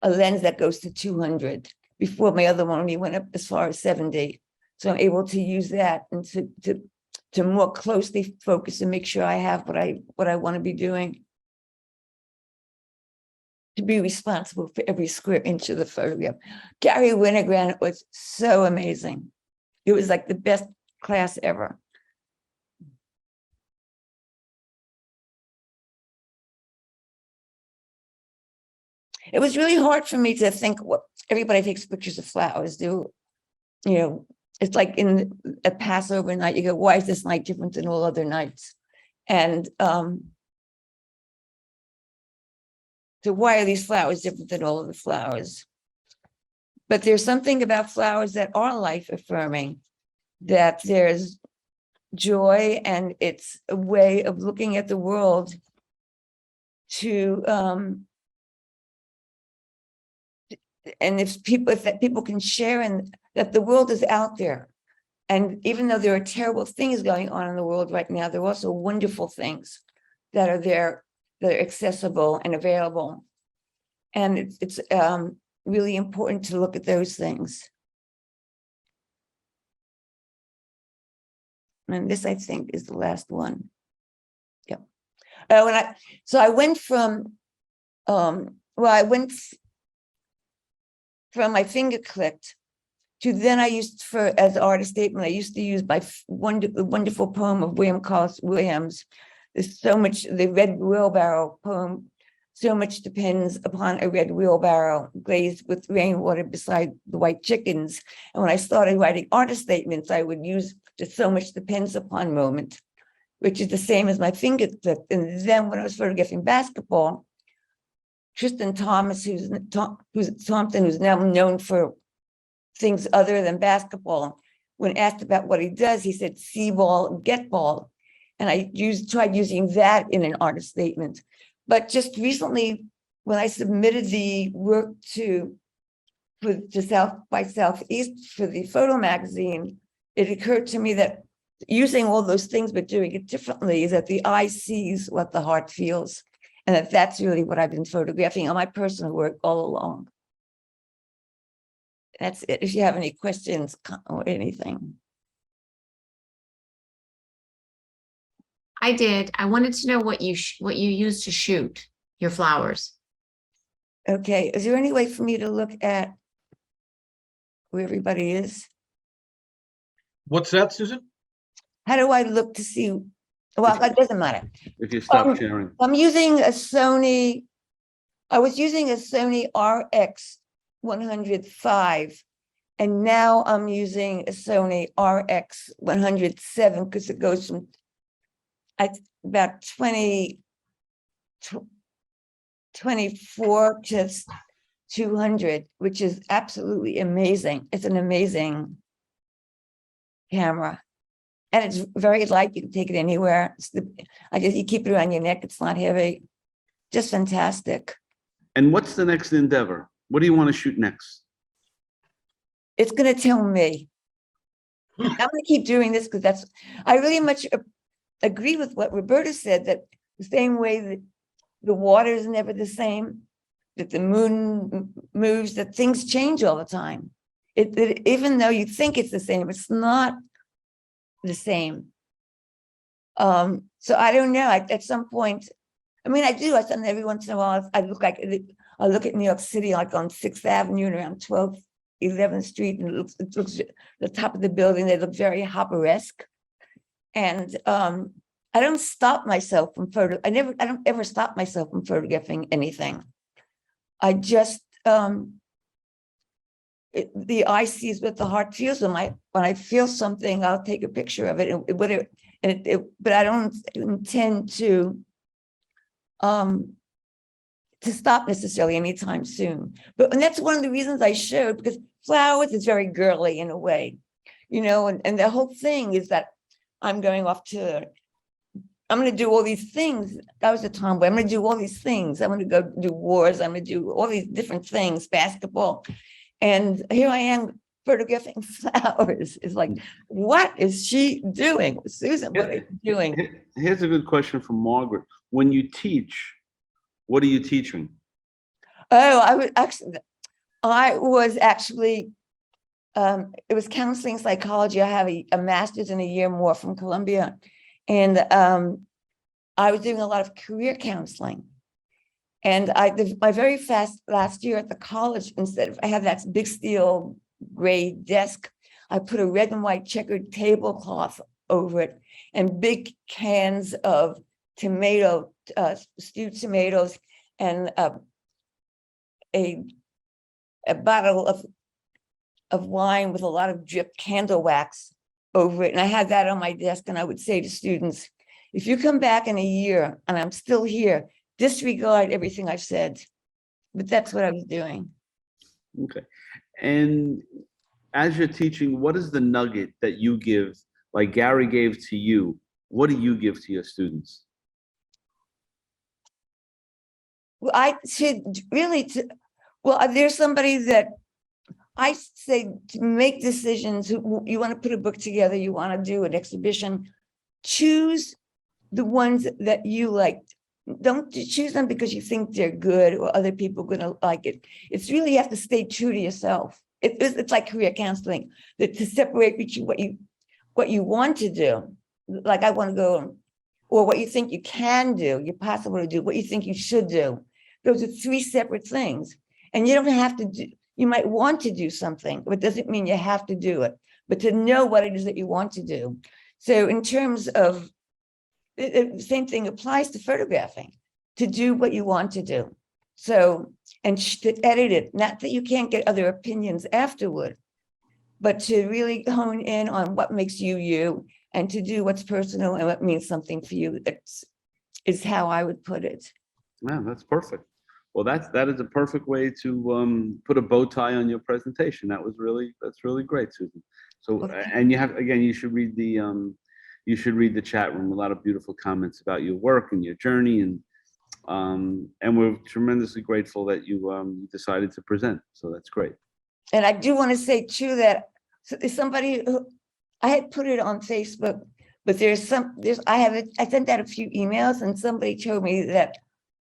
lens that goes to 200. Before, my other one only went up as far as 70. So I'm able to use that and to more closely focus and make sure I have what I want to be doing. To be responsible for every square inch of the photograph. Gary Winogrand was so amazing. It was like the best class ever. It was really hard for me to think what everybody takes pictures of flowers do. You know, it's like in a Passover night, you go, why is this night different than all other nights? And so why are these flowers different than all of the flowers? But there's something about flowers that are life affirming, that there's joy, and it's a way of looking at the world to, and if people can share in that the world is out there. And even though there are terrible things going on in the world right now, there are also wonderful things that are there, that are accessible and available. And it's really important to look at those things. And this, I think, is the last one. Yep. So I went from, I went from my finger clicked to then I used as artist statement, I used to use my wonderful poem of William Carlos Williams. There's so much, the Red Wheelbarrow poem, so much depends upon a red wheelbarrow glazed with rainwater beside the white chickens. And when I started writing artist statements, I would use the so much depends upon moment, which is the same as my finger click. And then when I was photographing basketball, Tristan Thomas, who's now known for things other than basketball, when asked about what he does, he said, see ball, get ball. And I tried using that in an artist statement. But just recently, when I submitted the work to South by Southeast for the photo magazine, it occurred to me that using all those things but doing it differently is that the eye sees what the heart feels. And that's really what I've been photographing on my personal work all along. That's it. If you have any questions or anything. I did. I wanted to know what you used to shoot your flowers. Okay, is there any way for me to look at where everybody is? What's that, Susan? How do I look to see? Well, it doesn't matter. If you stop sharing. I'm using a Sony. I was using a Sony RX 105, and now I'm using a Sony RX 107 because it goes from about 24 to 200, which is absolutely amazing. It's an amazing camera. And it's very light. You can take it anywhere. I guess you keep it around your neck. It's not heavy. Just fantastic. And what's the next endeavor? What do you want to shoot next? It's going to tell me. I'm going to keep doing this because I really much agree with what Roberta said, that the same way that the water is never the same, that the moon moves, that things change all the time. Even though you think it's the same, it's not the same. So I don't know, at some point, I mean, I do, every once in a while, I look at New York City, like on 6th Avenue and around 12th, 11th Street, and it looks the top of the building, they look very Hopper-esque. And I don't stop myself from I don't ever stop myself from photographing anything. I just, the eye sees what the heart feels. When I feel something, I'll take a picture of it. But I don't intend to stop necessarily anytime soon. And that's one of the reasons I showed, because flowers is very girly in a way, you know, and the whole thing is that I'm going to do all these things. I was a tomboy. I'm going to do all these things. I'm going to go do wars. I'm going to do all these different things, basketball. And here I am photographing flowers. It's like, what is she doing? Susan, what are you doing? Here's a good question from Margaret. When you teach, what are you teaching? Oh, I was actually, it was counseling psychology. I have a master's and a year more from Columbia. And I was doing a lot of career counseling. And my very last year at the college, instead of, I had that big steel gray desk, I put a red and white checkered tablecloth over it and big cans of stewed tomatoes, and a bottle of wine with a lot of dripped candle wax over it. And I had that on my desk, and I would say to students, if you come back in a year and I'm still here, disregard everything I've said. But that's what I was doing. Okay. And as you're teaching, what is the nugget that you give, like Gary gave to you? What do you give to your students? Well, I should really, there's somebody that I say to make decisions. You want to put a book together, you want to do an exhibition, choose the ones that you like. Don't choose them because you think they're good or other people are going to like it. It's really, you have to stay true to yourself. It's like career counseling, that to separate between what you want to do, like I want to go, or what you think you can do, you're possible to do, what you think you should do. Those are three separate things. And you don't have to do, you might want to do something, but it doesn't mean you have to do it, but to know what it is that you want to do. So in terms of, the same thing applies to photographing, to do what you want to do. So, and to edit it, not that you can't get other opinions afterward, but to really hone in on what makes you you, and to do what's personal and what means something for you. Is how I would put it. Yeah, that's perfect. Well, that is a perfect way to put a bow tie on your presentation. That's really great, Susan. So, Okay. and you have, again, you should read the chat room. A lot of beautiful comments about your work and your journey, and we're tremendously grateful that you decided to present. So that's great. And I do want to say too that somebody who, I had put it on Facebook, but I sent out a few emails, and somebody told me that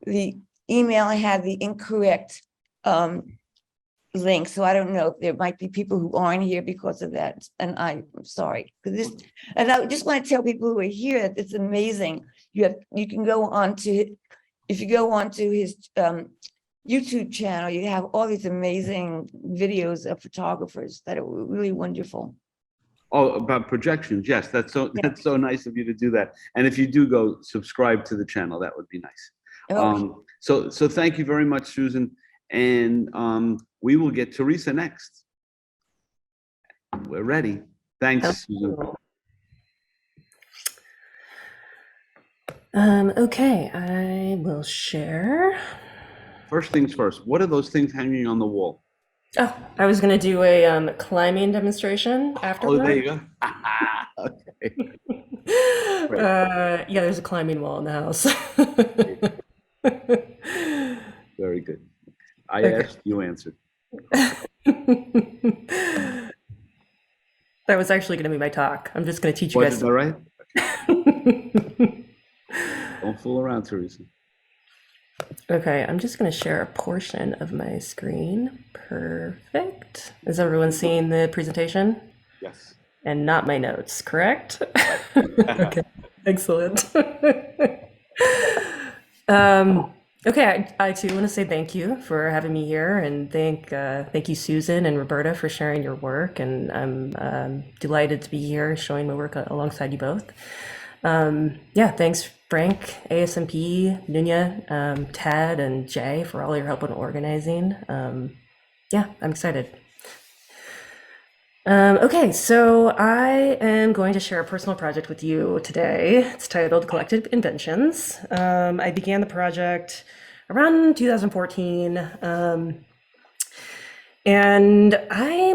the email had the incorrect link. So I don't know if there might be people who aren't here because of that. And I'm sorry. And I just want to tell people who are here that it's amazing. You can go on to, if you go on to his YouTube channel, you have all these amazing videos of photographers that are really wonderful. Oh, about projections. Yes, that's so nice of you to do that. And if you do go subscribe to the channel, that would be nice. Okay. So thank you very much, Susan. And we will get Teresa next. We're ready. Thanks, Susan. Okay, I will share. First things first, what are those things hanging on the wall? Oh, I was going to do a climbing demonstration afterward. Oh, there you go. Okay. Yeah, there's a climbing wall in the house. Very good. I Okay. asked, you answered. That was actually going to be my talk. I'm just going to teach you Was guys. it all right? Don't fool around, Teresa. Okay, I'm just going to share a portion of my screen. Perfect. Is everyone seeing the presentation? Yes. And not my notes, correct? Okay, excellent. Okay, I too want to say thank you for having me here, and thank you, Susan and Roberta, for sharing your work. And I'm delighted to be here showing my work alongside you both. Yeah, thanks, Frank, ASMP, Nunya, Tad, and Jay for all your help in organizing. Yeah, I'm excited. Okay, so I am going to share a personal project with you today. It's titled Collective Inventions. I began the project around 2014. And I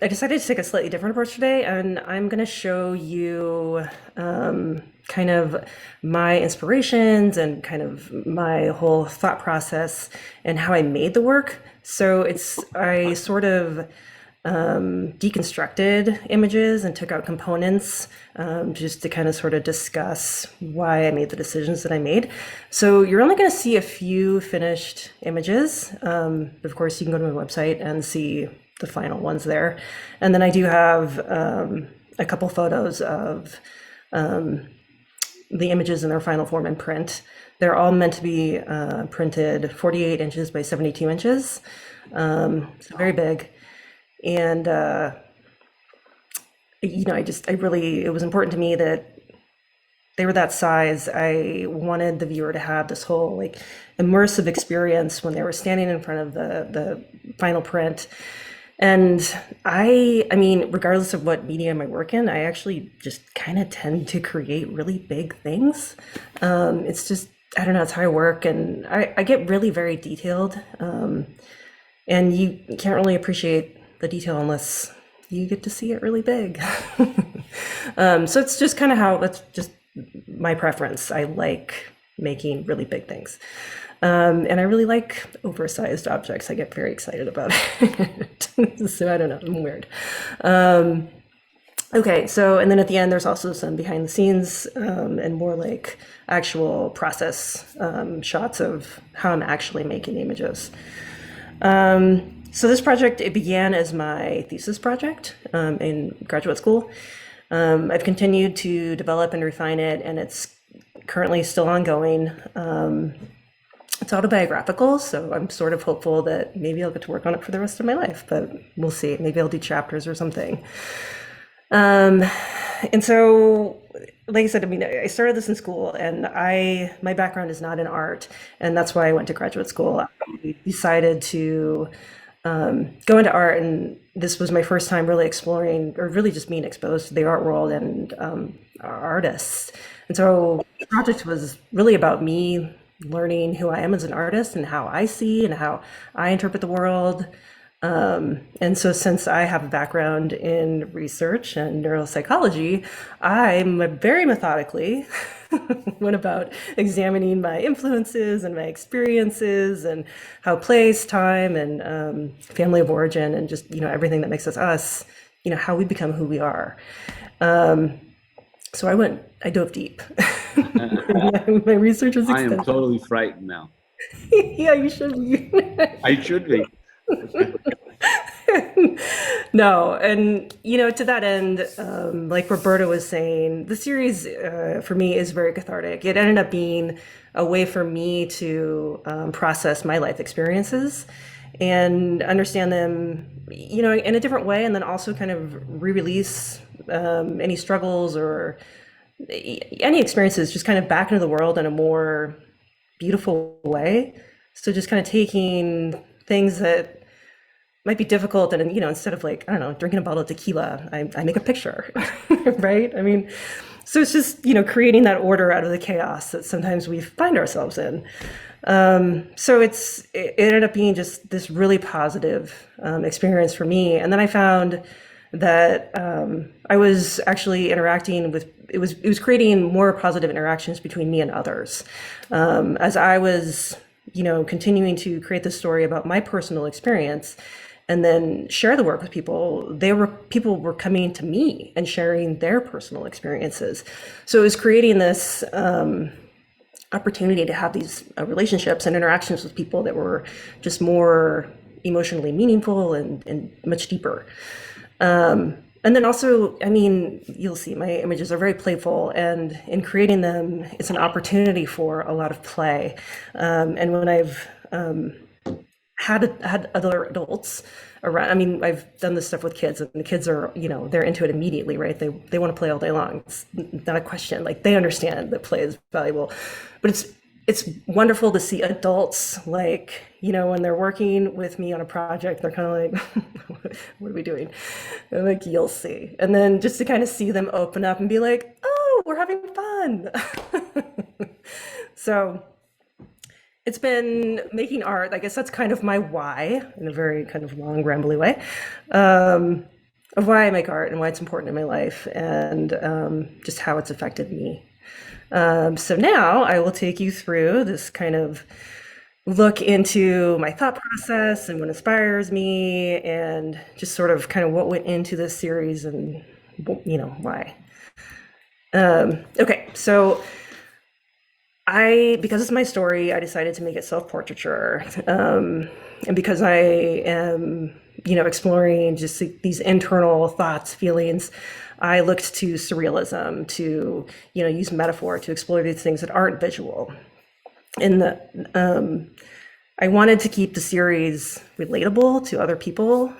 decided to take a slightly different approach today, and I'm going to show you kind of my inspirations and kind of my whole thought process and how I made the work. So I sort of deconstructed images and took out components just to kind of sort of discuss why I made the decisions that I made. So you're only going to see a few finished images. Of course, you can go to my website and see the final ones there. And then I do have a couple photos of the images in their final form in print. They're all meant to be printed 48 inches by 72 inches. So very big. And, it was important to me that they were that size. I wanted the viewer to have this whole like immersive experience when they were standing in front of the final print. And I mean, regardless of what medium I work in, I actually just kind of tend to create really big things. It's just, I don't know, it's how I work. And I get really very detailed. And you can't really appreciate the detail unless you get to see it really big. So it's just kind of that's just my preference. I like making really big things. And I really like oversized objects. I get very excited about it. So I don't know, I'm weird. Okay, so, and then at the end, there's also some behind the scenes and more like actual process shots of how I'm actually making the images. So this project, it began as my thesis project in graduate school. I've continued to develop and refine it, and it's currently still ongoing. It's autobiographical, so I'm sort of hopeful that maybe I'll get to work on it for the rest of my life, but we'll see. Maybe I'll do chapters or something. And so, like I said, I mean, I started this in school, and my background is not in art, and that's why I went to graduate school. I decided to go into art, and this was my first time really exploring, or really just being exposed to the art world and artists. And so the project was really about me learning who I am as an artist and how I see and how I interpret the world. And so since I have a background in research and neuropsychology, I'm very methodically went about examining my influences and my experiences and how place, time, and family of origin, and just, everything that makes us, how we become who we are. So I dove deep. My research was I extensive. am totally frightened now. Yeah, you should be. I should be. No, and to that end, like Roberta was saying, the series for me is very cathartic. It ended up being a way for me to process my life experiences and understand them, in a different way, and then also kind of re-release any struggles or any experiences just kind of back into the world in a more beautiful way. So just kind of taking things that might be difficult, and instead of like, I don't know, drinking a bottle of tequila, I make a picture, right? I mean, so it's just creating that order out of the chaos that sometimes we find ourselves in. So it ended up being just this really positive experience for me. And then I found that I was actually interacting with, it was creating more positive interactions between me and others. As I was continuing to create this story about my personal experience, and then share the work with people. People were coming to me and sharing their personal experiences. So it was creating this opportunity to have these relationships and interactions with people that were just more emotionally meaningful and much deeper. And then also, I mean, you'll see my images are very playful, and in creating them, it's an opportunity for a lot of play. And when I've had other adults around, I mean, I've done this stuff with kids, and the kids are, they're into it immediately, right? They want to play all day long. It's not a question. Like, they understand that play is valuable, but it's wonderful to see adults, like, when they're working with me on a project, they're kind of like, what are we doing? And like, you'll see. And then just to kind of see them open up and be like, oh, we're having fun. So it's been making art. I guess that's kind of my why, in a very kind of long, rambly way, of why I make art and why it's important in my life, and just how it's affected me. So now I will take you through this kind of look into my thought process and what inspires me, and just sort of kind of what went into this series and, why. Okay, so because it's my story, I decided to make it self-portraiture. And because I am, exploring just these internal thoughts, feelings, I looked to surrealism to, use metaphor to explore these things that aren't visual. And I wanted to keep the series relatable to other people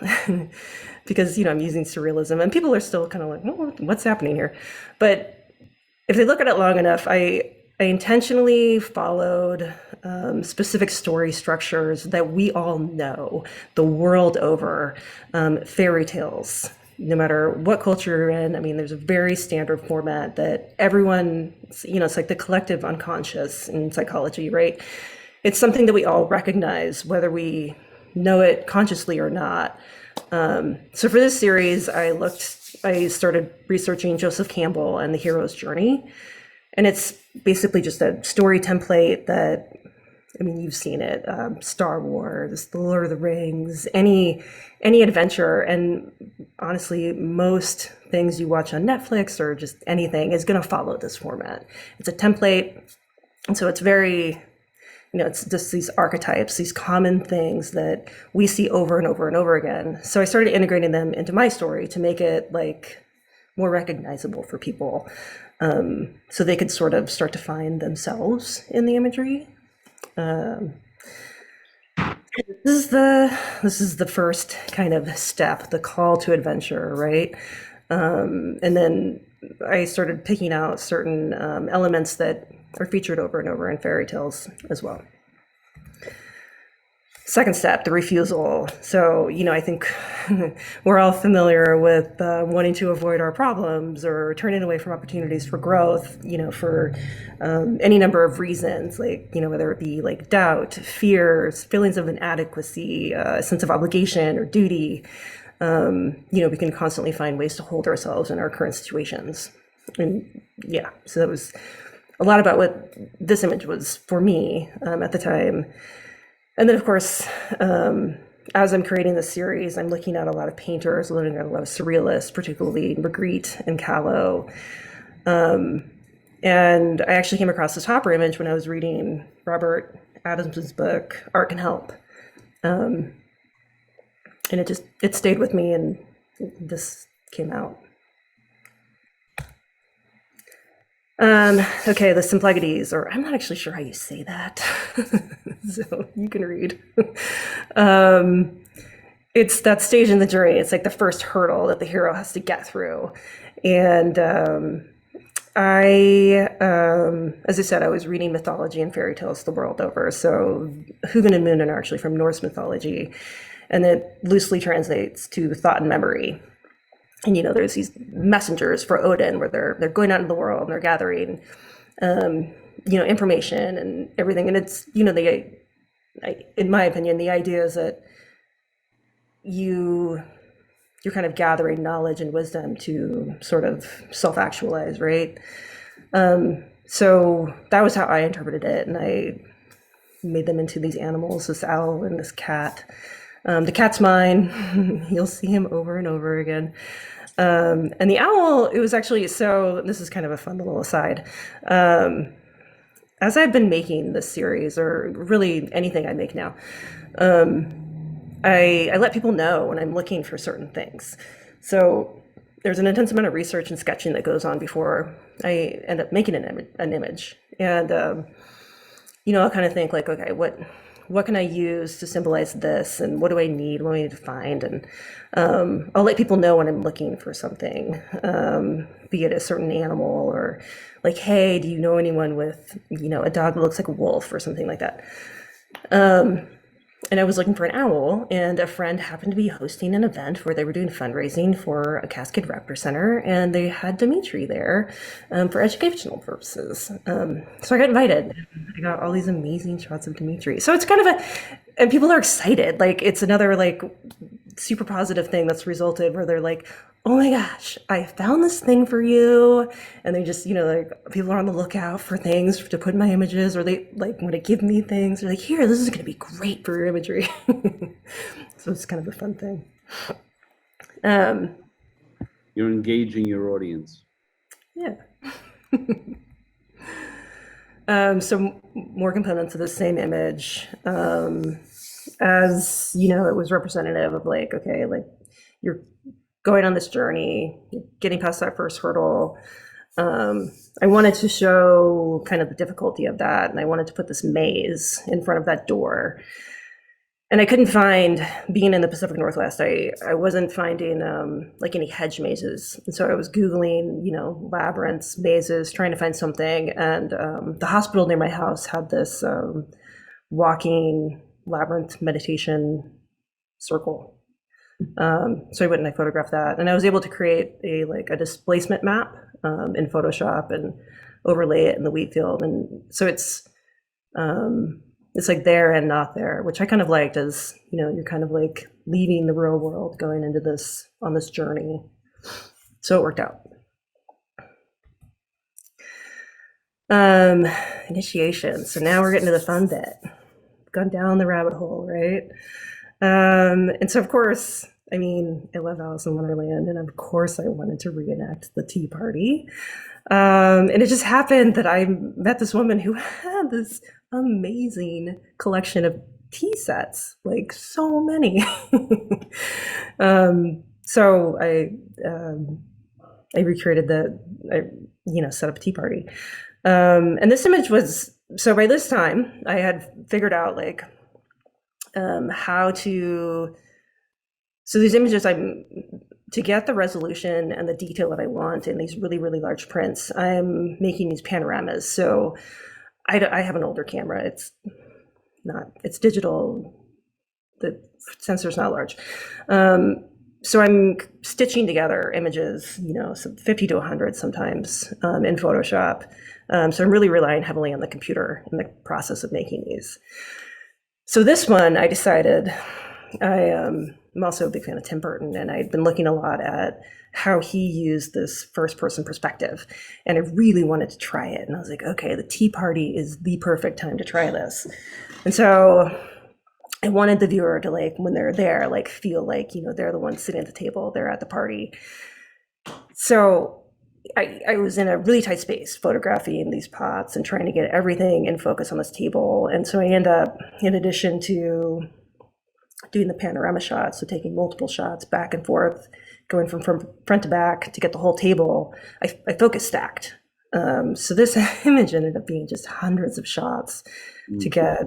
because, I'm using surrealism, and people are still kind of like, oh, what's happening here? But if they look at it long enough, I intentionally followed specific story structures that we all know the world over, fairy tales. No matter what culture you're in, I mean, there's a very standard format that everyone, it's like the collective unconscious in psychology, right? It's something that we all recognize, whether we know it consciously or not. So for this series, I started researching Joseph Campbell and the hero's journey. And it's basically just a story template that, I mean, you've seen it, Star Wars, The Lord of the Rings, any adventure. And honestly, most things you watch on Netflix or just anything is going to follow this format. It's a template. And so it's very, it's just these archetypes, these common things that we see over and over and over again. So I started integrating them into my story to make it like more recognizable for people, so they could sort of start to find themselves in the imagery. This is the first kind of step, the call to adventure, right? And then I started picking out certain elements that are featured over and over in fairy tales as well. Second step, the refusal. So, I think we're all familiar with wanting to avoid our problems or turning away from opportunities for growth, for any number of reasons, like, whether it be like doubt, fears, feelings of inadequacy, a sense of obligation or duty. We can constantly find ways to hold ourselves in our current situations. And yeah, so that was a lot about what this image was for me at the time. And then, of course, as I'm creating this series, I'm looking at a lot of painters, looking at a lot of surrealists, particularly Magritte and Kahlo. And I actually came across this Hopper image when I was reading Robert Adams's book, Art Can Help. And it stayed with me, and this came out. Okay, the Symplegades, or I'm not actually sure how you say that, so you can read. It's that stage in the journey. It's like the first hurdle that the hero has to get through. And as I said, I was reading mythology and fairy tales the world over. So Hugin and Munin are actually from Norse mythology, and it loosely translates to thought and memory. And, there's these messengers for Odin where they're going out into the world and they're gathering, information and everything. And it's, in my opinion, the idea is that you're kind of gathering knowledge and wisdom to sort of self-actualize, right? So that was how I interpreted it. And I made them into these animals, this owl and this cat. The cat's mine. You'll see him over and over again. And the owl, it was actually, so this is kind of a fun little aside. As I've been making this series, or really anything I make now, I let people know when I'm looking for certain things. So there's an intense amount of research and sketching that goes on before I end up making an image. And, I'll kind of think like, okay, what can I use to symbolize this? And what do I need? What do I need to find? And I'll let people know when I'm looking for something, be it a certain animal or like, hey, do you know anyone with, a dog that looks like a wolf or something like that? And I was looking for an owl, and a friend happened to be hosting an event where they were doing fundraising for a Cascade Raptor Center, and they had Dimitri there for educational purposes. So I got invited. I got all these amazing shots of Dimitri. So it's kind of and people are excited. Like, it's another like super positive thing that's resulted where they're like, oh my gosh, I found this thing for you. And they just, like people are on the lookout for things to put in my images, or they like want to give me things. They're like, here, this is going to be great for your imagery. So it's kind of a fun thing. You're engaging your audience. Yeah. So more components of the same image, as it was representative of like, okay, like you're going on this journey, getting past that first hurdle. I wanted to show kind of the difficulty of that, and I wanted to put this maze in front of that door. And I couldn't find, being in the Pacific Northwest, I wasn't finding like any hedge mazes. And so I was Googling, labyrinths, mazes, trying to find something. And the hospital near my house had this walking labyrinth meditation circle. So I went and I photographed that, and I was able to create a displacement map in Photoshop and overlay it in the wheat field. And so it's like there and not there, which I kind of liked, as you're kind of like leaving the real world, going into this on this journey. So it worked out. Initiation. So now we're getting to the fun bit. Gone down the rabbit hole, right? And so of course, I love Alice in Wonderland, and of course I wanted to reenact the Tea Party. And it just happened that I met this woman who had this amazing collection of tea sets, like so many. So I recreated set up a tea party. And this image was, so by this time I had figured out like how to, so these images, to get the resolution and the detail that I want in these really, really large prints, I'm making these panoramas. So I have an older camera. It's digital. The sensor's not large. So I'm stitching together images, so 50 to 100 sometimes in Photoshop. So I'm really relying heavily on the computer in the process of making these. So this one, I decided, I'm also a big fan of Tim Burton, and I'd been looking a lot at how he used this first person perspective, and I really wanted to try it. And I was like, okay, the tea party is the perfect time to try this. And so I wanted the viewer to, like, when they're there, like, feel like, they're the ones sitting at the table, they're at the party. So I was in a really tight space photographing these pots and trying to get everything in focus on this table. And so I end up, in addition to doing the panorama shots, so taking multiple shots back and forth, going from front to back to get the whole table, I focus stacked. So this image ended up being just hundreds of shots to get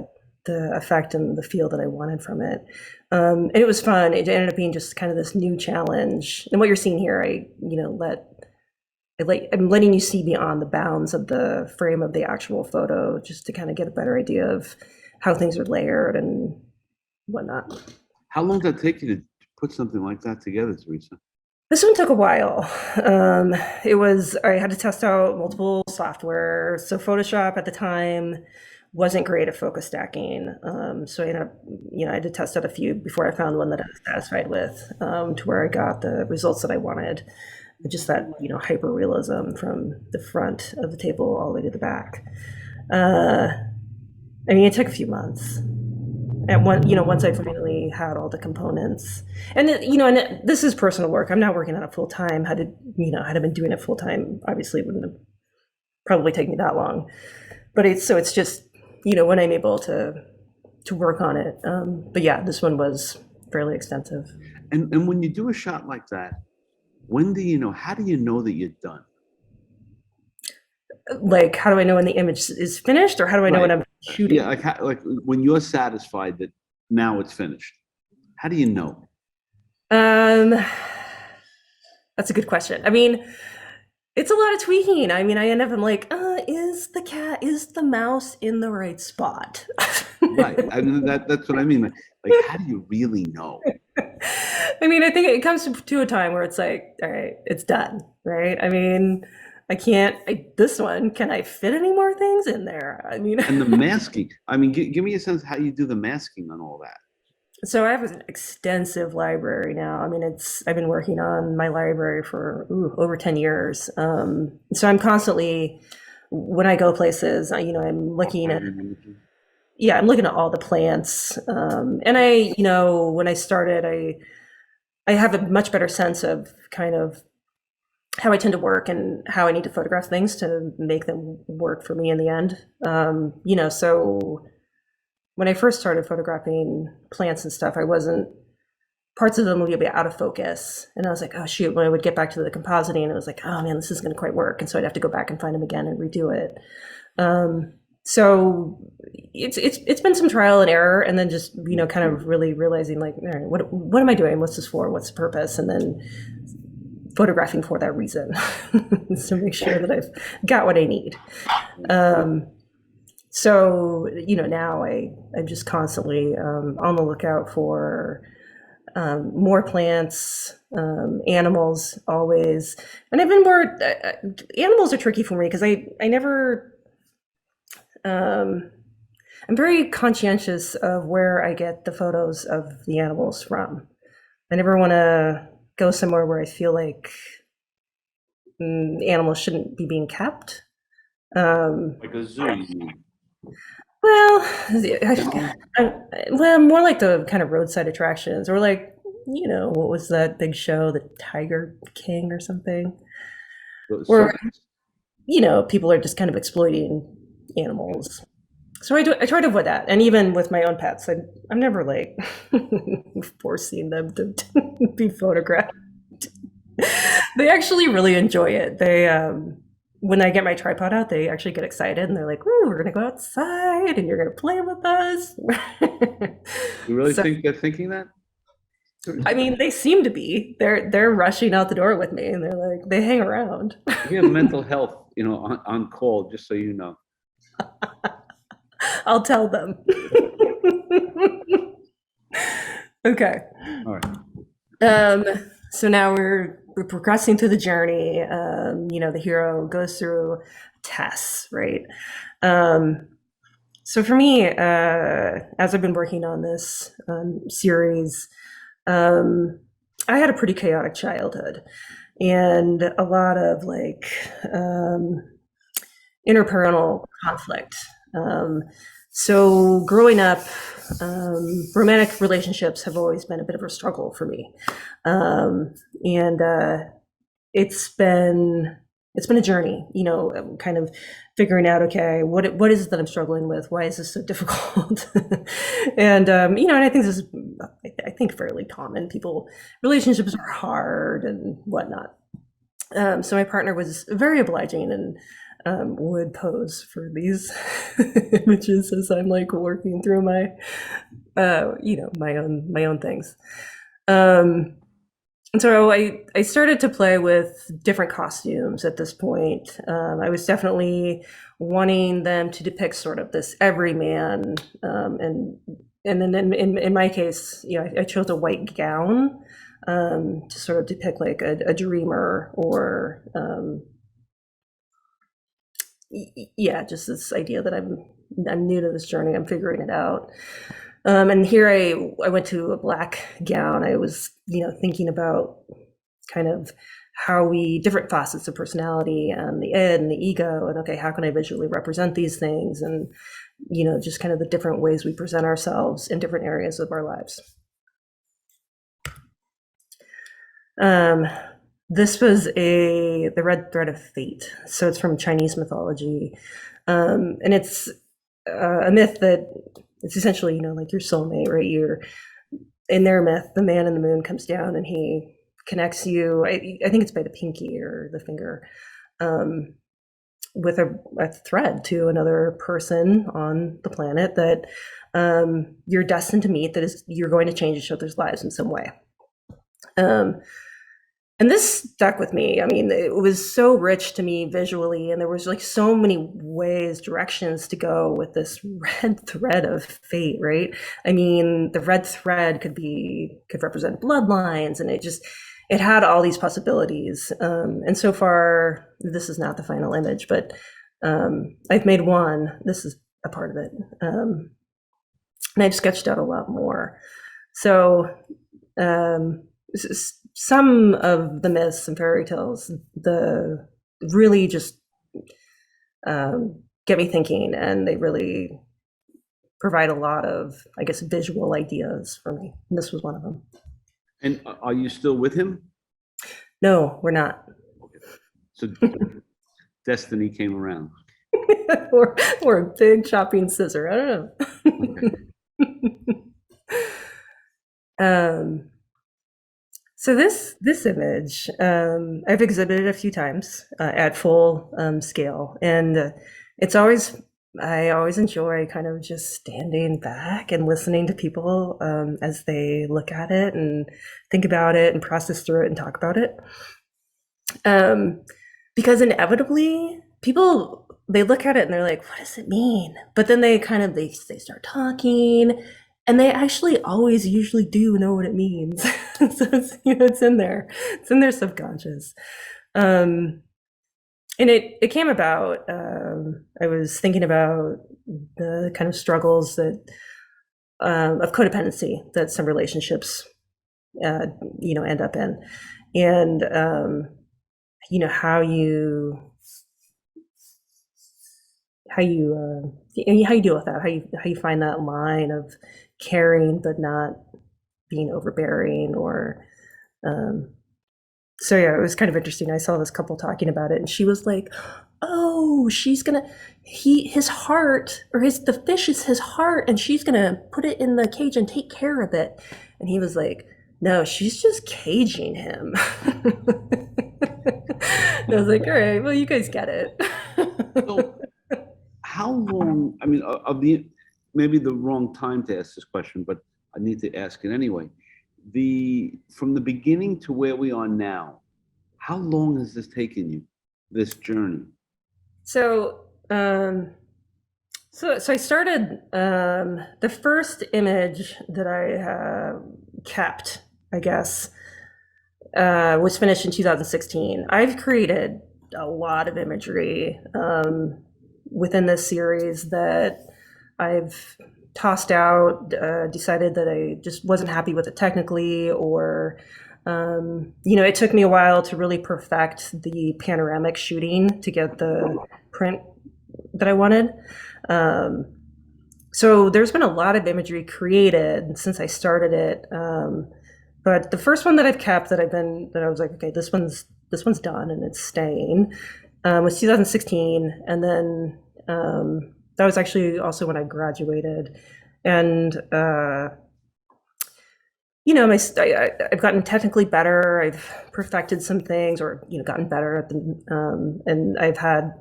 the effect and the feel that I wanted from it. And it was fun. It ended up being just kind of this new challenge. And what you're seeing here, I'm letting you see beyond the bounds of the frame of the actual photo, just to kind of get a better idea of how things are layered and whatnot. How long did it take you to put something like that together, Teresa? This one took a while. I had to test out multiple software. So Photoshop at the time wasn't great at focus stacking. So I ended up, I had to test out a few before I found one that I was satisfied with, to where I got the results that I wanted. Just that, hyper realism from the front of the table all the way to the back. It took a few months. once I finally had all the components, and this is personal work. I'm not working on it full time. Had I been doing it full time, obviously it wouldn't have probably taken me that long. But it's just, when I'm able to work on it. But yeah, this one was fairly extensive. And when you do a shot like that, how do you know that you're done? Like, how do I know when the image is finished, or how do I know when Right. I'm shooting? Yeah, like when you're satisfied that now it's finished, how do you know? That's a good question. I mean, it's a lot of tweaking. I mean, I end up, I'm like, is the mouse in the right spot? Right. I mean, that's what I mean. Like, how do you really know? I mean, I think it comes to a time where it's like, all right, it's done, right? I mean, this one, can I fit any more things in there? I mean, And the masking. I mean, give me a sense of how you do the masking on all that. so I have an extensive library now. I mean, I've been working on my library for over 10 years. So I'm constantly, when I go places, I'm looking at, I'm looking at all the plants. And when I started, I have a much better sense of kind of how I tend to work and how I need to photograph things to make them work for me in the end. So when I first started photographing plants and stuff, parts of them would be out of focus. And I was like, oh shoot, when I would get back to the compositing, it was like, oh man, this isn't gonna quite work. And so I'd have to go back and find them again and redo it. So it's been some trial and error, and then just, kind of really realizing like, all right, what am I doing? What's this for? What's the purpose? And then photographing for that reason to make sure that I've got what I need. So, now I'm just constantly on the lookout for more plants, animals always. And I've been more, animals are tricky for me because I never, I'm very conscientious of where I get the photos of the animals from. I never want to go somewhere where I feel like animals shouldn't be being kept. Like a zoo, you mean? Well, more like the kind of roadside attractions, or like, what was that big show, the Tiger King or something? Where, people are just kind of exploiting animals. So I try to avoid that. And even with my own pets, I'm never like forcing them to be photographed. They actually really enjoy it. They, when I get my tripod out, they actually get excited and they're like, "Ooh, we're gonna go outside and you're gonna play with us." You really think they're thinking that? I mean, they seem to be. They're rushing out the door with me, and they're like, they hang around. We have mental health, on call, just so you know. I'll tell them. Okay. All right. So now we're progressing through the journey. The hero goes through tests, right? So for me, as I've been working on this series, I had a pretty chaotic childhood and a lot of like interparental conflict. So growing up, romantic relationships have always been a bit of a struggle for me. And it's been a journey, kind of figuring out, okay, what is it that I'm struggling with? Why is this so difficult? And, and I think this is, I think fairly common. Relationships are hard and whatnot. So my partner was very obliging and would pose for these images as I'm like working through my, my own things. And so I started to play with different costumes at this point. I was definitely wanting them to depict sort of this everyman, and then in my case, I chose a white gown to sort of depict like a dreamer, or just this idea that I'm new to this journey, I'm figuring it out. And here I went to a black gown. I was, thinking about kind of how different facets of personality and the id and the ego, and okay, how can I visually represent these things? And, just kind of the different ways we present ourselves in different areas of our lives. This was the red thread of fate. So it's from Chinese mythology. And it's a myth that it's essentially, like your soulmate, right? In their myth, the man in the moon comes down and he connects you. I think it's by the pinky or the finger, with a thread to another person on the planet that you're destined to meet. You're going to change each other's lives in some way. And this stuck with me. I mean, it was so rich to me visually, and there was like so many ways, directions to go with this red thread of fate, right? I mean, the red thread could represent bloodlines, and it had all these possibilities. And so far, this is not the final image, but I've made one. This is a part of it. And I've sketched out a lot more. So some of the myths and fairy tales, really just get me thinking, and they really provide a lot of, I guess, visual ideas for me. And this was one of them. And are you still with him? No, we're not. So destiny came around. or a big chopping scissor. I don't know. So this image, I've exhibited a few times at full scale, and I always enjoy kind of just standing back and listening to people as they look at it and think about it and process through it and talk about it. Because inevitably people, they look at it and they're like, what does it mean? But then they start talking, and they actually always usually do know what it means. So it's in there. It's in their subconscious. And it came about, I was thinking about the kind of struggles that of codependency that some relationships end up in. And how you deal with that, how you find that line of caring but not being overbearing, or so yeah, it was kind of interesting. I saw this couple talking about it, and she was like, oh, his heart, or the fish is his heart, and she's gonna put it in the cage and take care of it. And he was like, no, she's just caging him. And I was like, all right, well, you guys get it. So how long, I mean, maybe the wrong time to ask this question, but I need to ask it anyway. From the beginning to where we are now, how long has this taken you, this journey? So I started, the first image that I kept, I guess, was finished in 2016. I've created a lot of imagery within this series that I've tossed out, decided that I just wasn't happy with it technically, or it took me a while to really perfect the panoramic shooting to get the print that I wanted. So there's been a lot of imagery created since I started it. But the first one that I've kept that I was like, okay, this one's done and it's staying, was 2016. And then that was actually also when I graduated. And I've gotten technically better. I've perfected some things, or gotten better at them, and I've had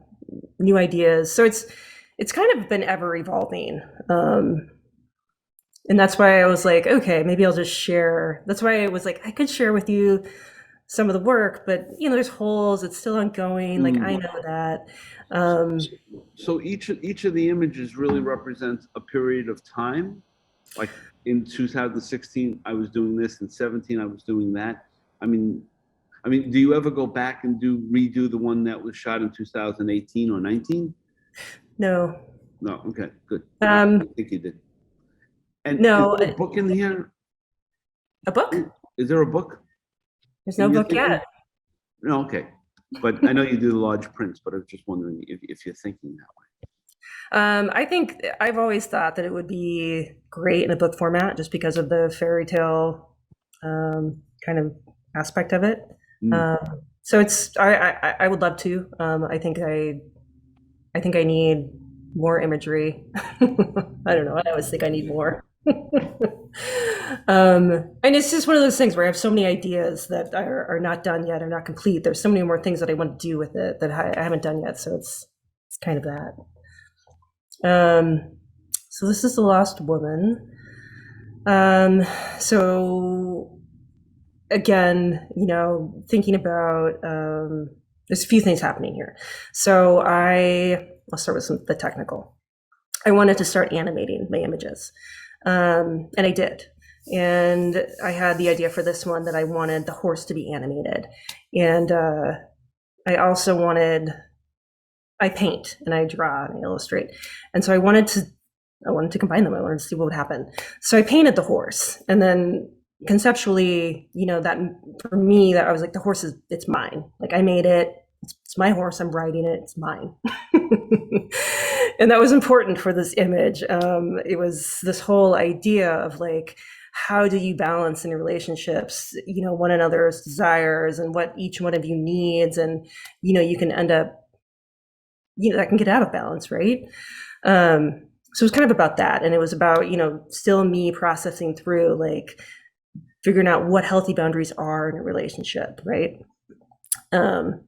new ideas. So it's kind of been ever evolving, and that's why I was like, okay, maybe I'll just share. That's why I was like, I could share with you some of the work, but there's holes. It's still ongoing. Like I know that. So each of the images really represents a period of time, like. In 2016, I was doing this. In 17, I was doing that. I mean, do you ever go back and redo the one that was shot in 2018 or 19? No. No. Okay. Good. I think you did. And no. Is there a book in here? A book? Is there a book? There's no book yet. No. Okay. But I know you do the large prints. But I was just wondering if you're thinking that way. I think I've always thought that it would be great in a book format just because of the fairy tale kind of aspect of it. Mm. So it's I would love to. I think I need more imagery. I don't know. I always think I need more. And it's just one of those things where I have so many ideas that are not done yet, are not complete. There's so many more things that I want to do with it that I haven't done yet. So it's kind of that. So this is The Lost Woman. So again, thinking about, there's a few things happening here. So I'll start with the technical. I wanted to start animating my images. And I did. And I had the idea for this one that I wanted the horse to be animated. And I also I paint and I draw and I illustrate. And so I wanted to combine them. I wanted to see what would happen. So I painted the horse, and then conceptually, that for me, that I was like, the horse it's mine. Like I made it. It's my horse. I'm riding it. It's mine. And that was important for this image. It was this whole idea of like, how do you balance in your relationships, one another's desires and what each one of you needs. And, you can end up, that can get out of balance, right? So it was kind of about that. And it was about, still me processing through, like, figuring out what healthy boundaries are in a relationship, right? And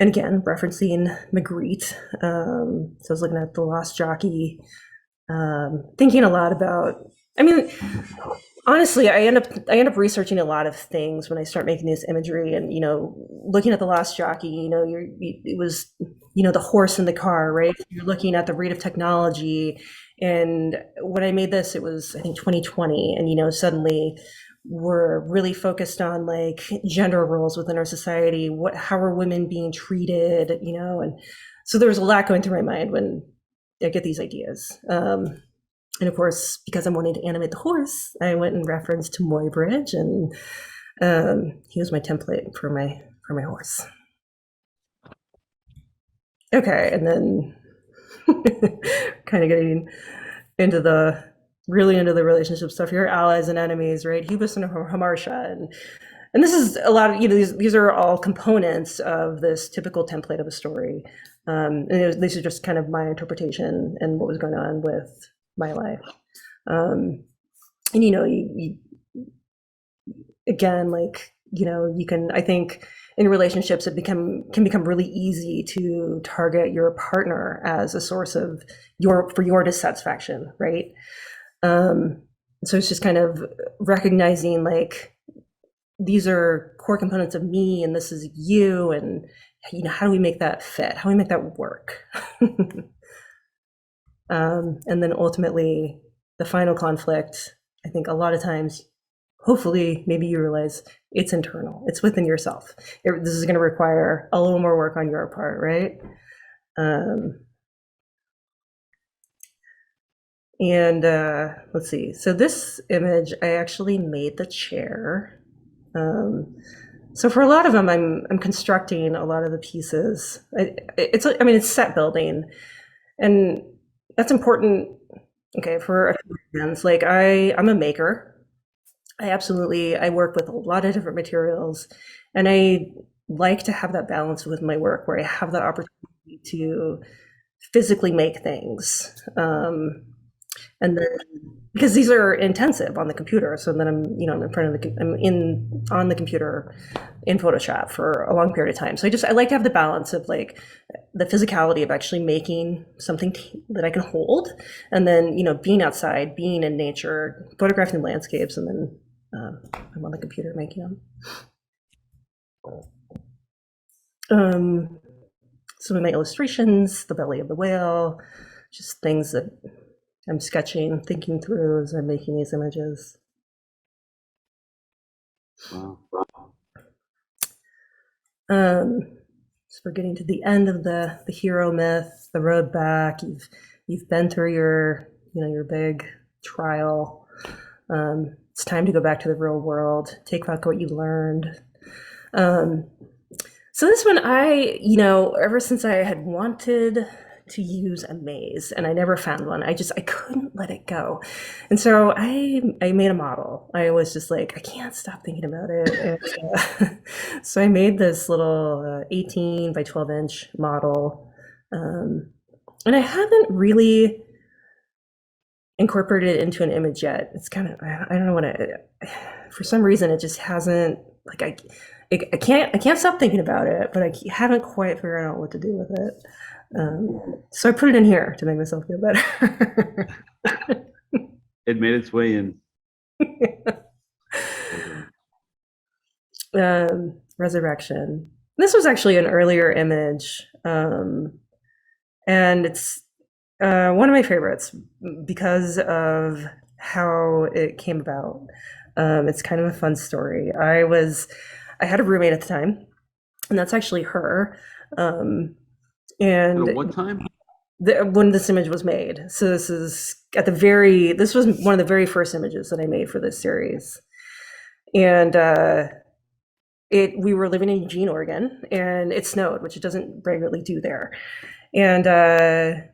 again, referencing Magritte. So I was looking at The Lost Jockey, thinking a lot about, honestly, I end up researching a lot of things when I start making this imagery, and looking at The Lost Jockey. It was the horse in the car, right? You're looking at the rate of technology, and when I made this, it was I think 2020, and suddenly we're really focused on like gender roles within our society. How are women being treated? And so there was a lot going through my mind when I get these ideas. And of course, because I'm wanting to animate the horse, I went and referenced to Muybridge, and he was my template for my horse. Okay, and then kind of getting into the relationship stuff here, allies and enemies, right? Hubris and Hamartia, and this is a lot of these are all components of this typical template of a story. And this is just kind of my interpretation and what was going on with my life. And you again, like, you can, I think in relationships, it can become really easy to target your partner as a source of your dissatisfaction, right? So it's just kind of recognizing like, these are core components of me and this is you, and how do we make that fit? How do we make that work? And then ultimately, the final conflict, I think a lot of times, hopefully, maybe you realize it's internal. It's within yourself. This is going to require a little more work on your part, right? And let's see. So this image, I actually made the chair. So for a lot of them, I'm constructing a lot of the pieces. It's set building, and that's important. Okay, for a few reasons. Like I'm a maker. I work with a lot of different materials, and I like to have that balance with my work where I have the opportunity to physically make things. And then because these are intensive on the computer, so then I'm on the computer in Photoshop for a long period of time. So I like to have the balance of like the physicality of actually making something that I can hold, and then being outside, being in nature, photographing landscapes, and then I'm on the computer making them. Some of my illustrations, the belly of the whale, just things that I'm sketching, thinking through as I'm making these images. Wow. So we're getting to the end of the hero myth, the road back. You've been through your big trial. It's time to go back to the real world. Take back what you learned. So this one, ever since I had wanted to use a maze, and I never found one. I couldn't let it go. And so I made a model. I was just like, I can't stop thinking about it. And, so I made this little 18 by 12 inch model. And I haven't really incorporated it into an image yet. It's kind of, I don't know what for some reason it just hasn't, like I can't stop thinking about it, but I haven't quite figured out what to do with it. So I put it in here to make myself feel better. It made its way in. Resurrection. This was actually an earlier image, and it's one of my favorites because of how it came about. It's kind of a fun story. I had a roommate at the time, and that's actually her. And At what time? when this image was made. So this was one of the very first images that I made for this series. And we were living in Eugene, Oregon, and it snowed, which it doesn't regularly do there. And I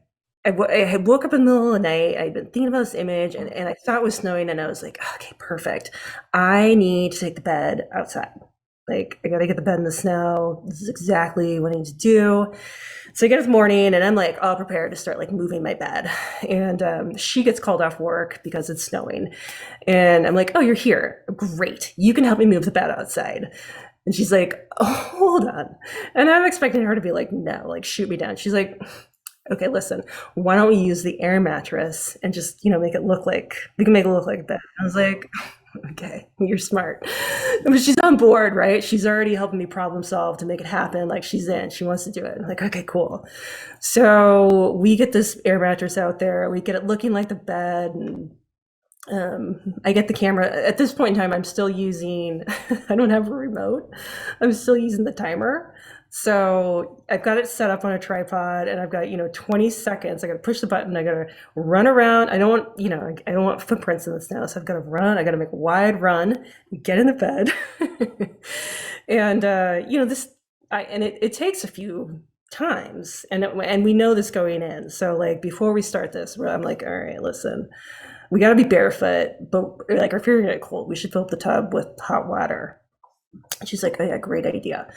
woke up in the middle of the night. I'd been thinking about this image, and I thought it was snowing, and I was like, okay, perfect. I need to take the bed outside. Like, I gotta get the bed in the snow. This is exactly what I need to do. So I get up in the morning, and I'm like all prepared to start like moving my bed. And she gets called off work because it's snowing. And I'm like, oh, you're here. Great. You can help me move the bed outside. And she's like, oh, hold on. And I'm expecting her to be like, no, like shoot me down. She's like, okay, listen, why don't we use the air mattress and just, make it look like, we can make it look like a bed. I was like, okay, you're smart. But she's on board, right? She's already helping me problem solve to make it happen. Like she wants to do it. I'm like, okay, cool. So we get this air mattress out there. We get it looking like the bed. And I get the camera. At this point in time, I'm still using, I don't have a remote. I'm still using the timer. So I've got it set up on a tripod, and I've got, 20 seconds. I got to push the button. I got to run around. I don't want footprints in the snow. So I've got to run. I got to make a wide run, get in the bed. And, it takes a few times, and we know this going in. So like before we start this, I'm like, all right, listen, we got to be barefoot, but like if you're gonna get cold, we should fill up the tub with hot water. And she's like, oh yeah, great idea.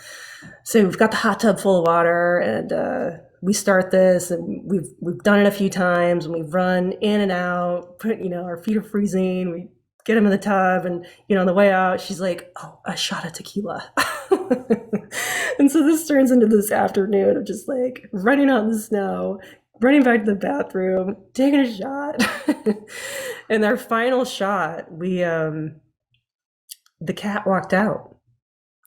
So we've got the hot tub full of water, and we start this, and we've done it a few times, and we run in and out. Our feet are freezing. We get them in the tub, and on the way out, she's like, oh, a shot of tequila. And so this turns into this afternoon of just like running out in the snow, running back to the bathroom, taking a shot. And our final shot, the cat walked out.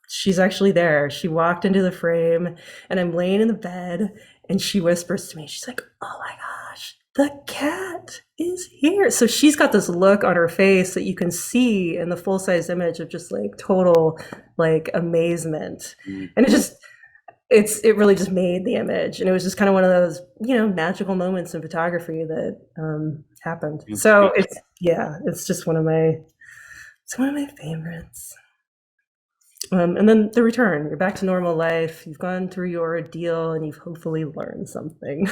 She's actually there. She walked into the frame, and I'm laying in the bed, and she whispers to me, she's like, oh my gosh, the cat is here. So she's got this look on her face that you can see in the full-size image of just like total like amazement. And it really just made the image. And it was just kind of one of those, magical moments in photography that happened. So it's just one of my favorites. And then the return, you're back to normal life. You've gone through your ordeal, and you've hopefully learned something.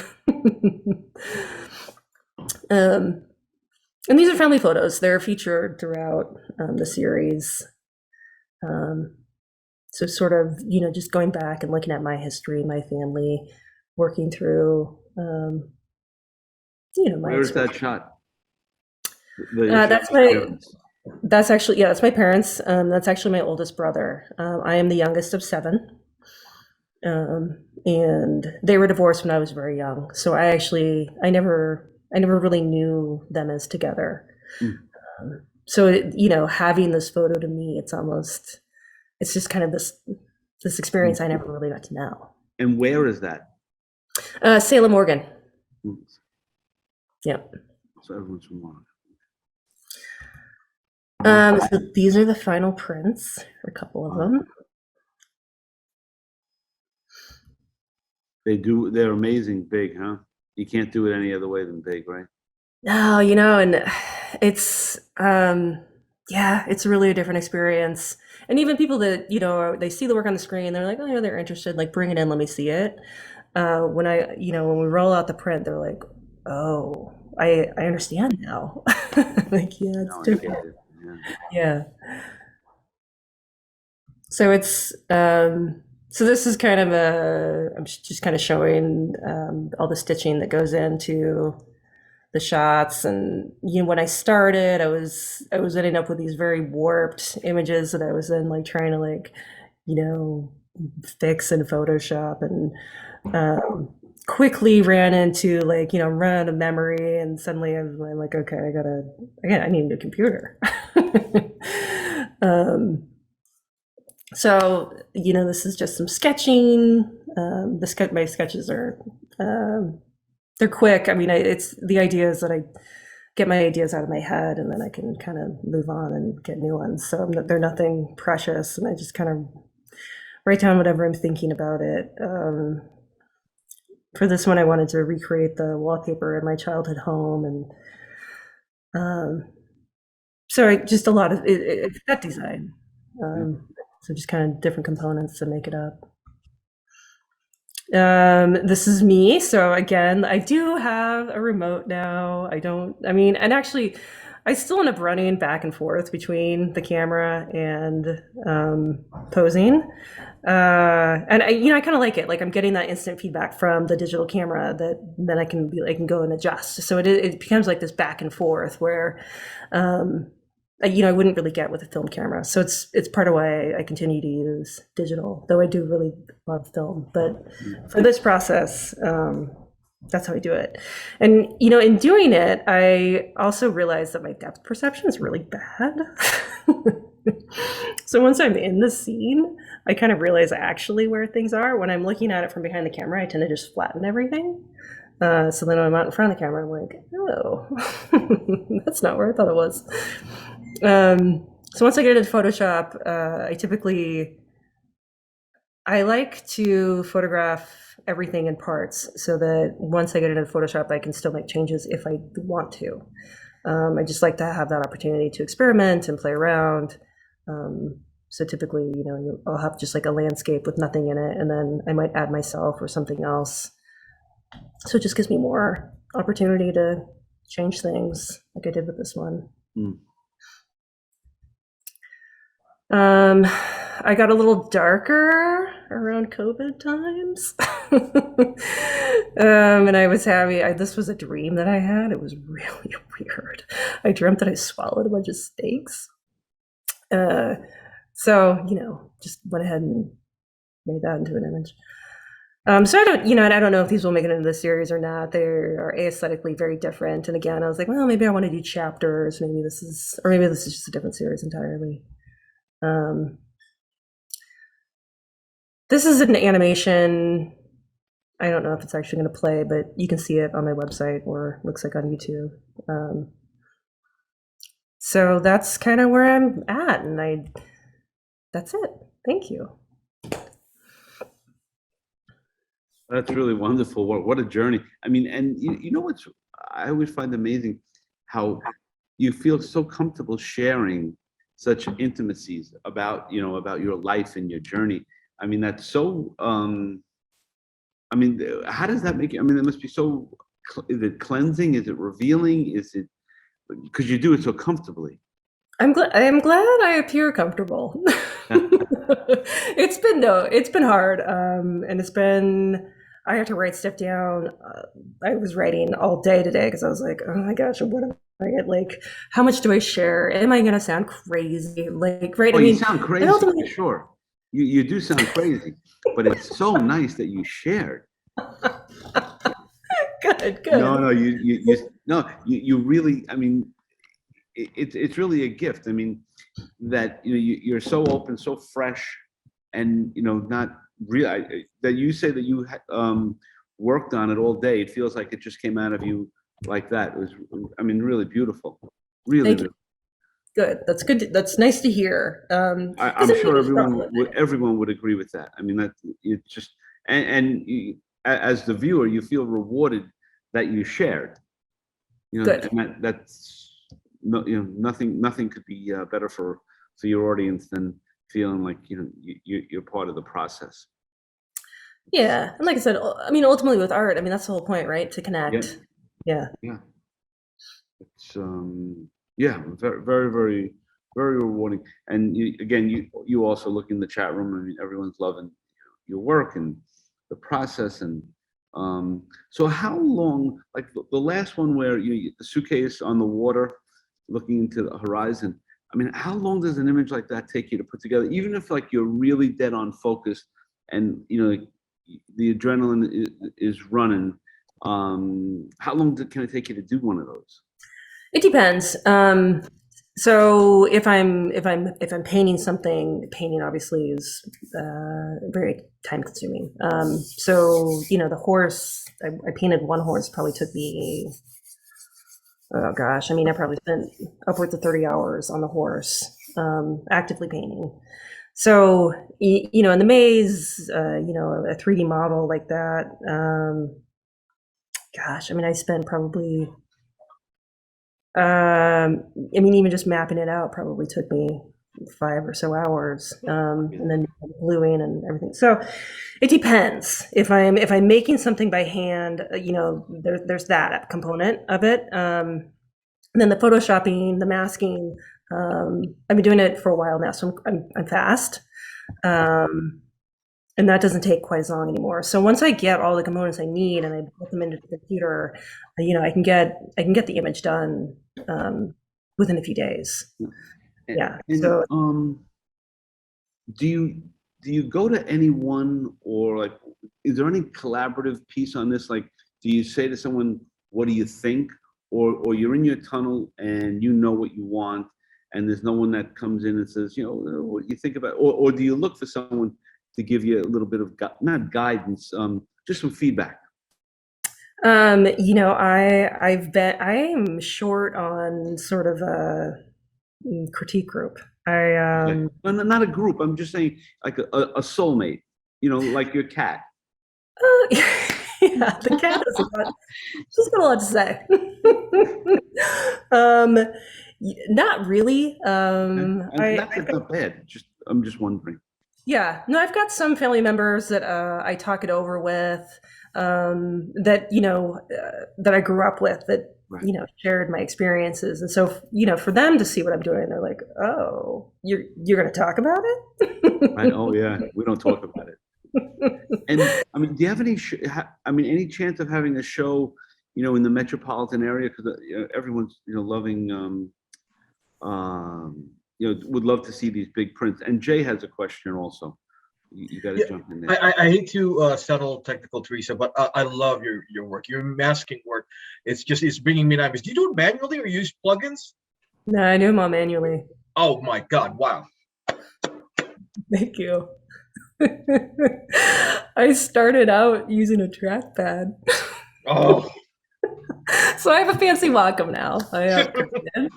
And these are family photos. They're featured throughout the series. So sort of, just going back and looking at my history, my family, working through, my Where's that shot? That's actually, that's my parents. That's actually my oldest brother. I am the youngest of 7. And they were divorced when I was very young. So I never really knew them as together. So, having this photo to me, it's just kind of this experience I never really got to know. And where is that? Salem, Oregon. Yeah. So everyone's from Oregon. So these are the final prints, a couple of them. They're amazing big, huh? You can't do it any other way than big, right? No, and it's, it's really a different experience. And even people that, they see the work on the screen, they're like, oh, yeah, they're interested, like bring it in, let me see it. when when we roll out the print, they're like, oh, I understand now. Like, yeah, it's No, I get different. it. Yeah. Yeah. So it's so this is kind of I'm just kind of showing all the stitching that goes into the shots. And when I started, I was ending up with these very warped images that I was then like trying to like fix in Photoshop, and quickly ran into like run out of memory, and suddenly I'm like, okay, I need a new computer. So, this is just some sketching. My sketches are, they're quick. I mean, it's the idea is that I get my ideas out of my head, and then I can kind of move on and get new ones. So they're nothing precious, and I just kind of write down whatever I'm thinking about it. For this one, I wanted to recreate the wallpaper in my childhood home, and so just a lot of it's set design. So just kind of different components to make it up. This is me. So again, I do have a remote now. And actually, I still end up running back and forth between the camera and posing. And I kind of like it. Like I'm getting that instant feedback from the digital camera that then I can go and adjust. So it becomes like this back and forth where, I wouldn't really get with a film camera. So it's part of why I continue to use digital, though I do really love film. But for this process, that's how I do it. And, in doing it, I also realized that my depth perception is really bad. So once I'm in the scene, I kind of realize actually where things are. When I'm looking at it from behind the camera, I tend to just flatten everything. So then when I'm out in front of the camera, I'm like, oh, that's not where I thought it was. So once I get into Photoshop, I like to photograph everything in parts so that once I get into Photoshop, I can still make changes if I want to. I just like to have that opportunity to experiment and play around. So typically, I'll have just like a landscape with nothing in it, and then I might add myself or something else. So it just gives me more opportunity to change things like I did with this one. I got a little darker around COVID times. And I was this was a dream that I had. It was really weird. I dreamt that I swallowed a bunch of steaks. So, just went ahead and made that into an image. So I don't, and I don't know if these will make it into the series or not. They are aesthetically very different. And again, I was like, well, maybe I want to do chapters. Maybe this is just a different series entirely. This is an animation. I don't know if it's actually going to play, but you can see it on my website or looks like on YouTube. So that's kind of where I'm at, and that's it. Thank you. That's really wonderful. What a journey. I mean, and what's I always find amazing how you feel so comfortable sharing such intimacies about your life and your journey. I mean, that's so I mean, how does that make you? I mean, it must be so, is it cleansing? Is it revealing? Is it, because you do it so comfortably? I'm glad I appear comfortable. It's been hard. And I have to write stuff down. I was writing all day today because I was like, oh my gosh, what am I like? How much do I share? Am I going to sound crazy? Like, right? Oh, I mean, you sound crazy, for sure. You do sound crazy, but it's so nice that you shared. Good. No, you really, I mean, it's really a gift. I mean, that you're so open, so fresh, and not real that you say that you worked on it all day. It feels like it just came out of you like that. It was, I mean, really beautiful. Really. Thank you. Good. That's good. That's nice to hear. I'm sure everyone would agree with that. I mean, that it's just, and as the viewer, you feel rewarded that you shared. Good. And that's nothing could be better for your audience than feeling like you're part of the process. Yeah, and like I said, I mean, ultimately with art, I mean, that's the whole point, right? To connect. Yeah. It's yeah, very, very, very, very rewarding. And you, again, you also look in the chat room. I mean, everyone's loving your work and the process. And so how long, like the last one where the suitcase on the water, looking into the horizon. I mean, how long does an image like that take you to put together? Even if like you're really dead on focus, and the adrenaline is running. How long can it take you to do one of those? It depends. So if I'm painting something, painting obviously is very time consuming. So the horse, I painted one horse, probably took me, oh gosh, I mean, I probably spent upwards of 30 hours on the horse, actively painting. So in the maze, a 3D model like that, gosh, I mean, I spent probably, I mean, even just mapping it out probably took me 5 or so hours, and then gluing and everything. So it depends. If I'm making something by hand, there's that component of it. And then the photoshopping, the masking, I've been doing it for a while now, so I'm fast. And that doesn't take quite as long anymore. So once I get all the components I need and I put them into the computer, I can get the image done within a few days. Yeah. And, So do you go to anyone, or like, is there any collaborative piece on this? Like, do you say to someone, what do you think? Or you're in your tunnel and you know what you want, and there's no one that comes in and says, what you think about, or do you look for someone to give you a little bit of not guidance, just some feedback? I am short on sort of a critique group. No, not a group. I'm just saying, like a soulmate. Like your cat. Yeah, the cat she's got a lot to say. Not really. That's not bad. I'm just wondering. Yeah, no, I've got some family members that I talk it over with, that that I grew up with, that Right. shared my experiences, and so for them to see what I'm doing, they're like, "Oh, you're going to talk about it?" Right. Oh yeah, we don't talk about it. And I mean, do you have any? Any chance of having a show, in the metropolitan area? Because everyone's loving. Would love to see these big prints. And Jay has a question also. You got to Yeah, jump in there. I hate to settle technical, Teresa, but I love your work, your masking work. It's bringing me nightmares. Do you do it manually or use plugins? No, I do them all manually. Oh my God! Wow. Thank you. I started out using a trackpad. Oh. So I have a fancy Wacom now. I upgraded.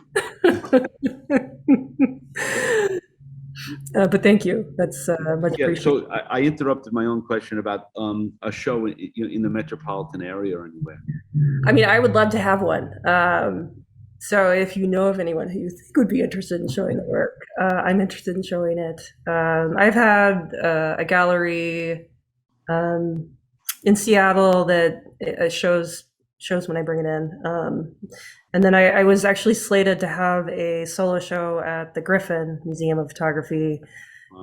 But thank you. That's much Yeah. appreciated. So I interrupted my own question about a show in the metropolitan area or anywhere. I mean, I would love to have one. So if you know of anyone who you think would be interested in showing the work, I'm interested in showing it. I've had a gallery in Seattle that shows when I bring it in. And then I was actually slated to have a solo show at the Griffin Museum of Photography,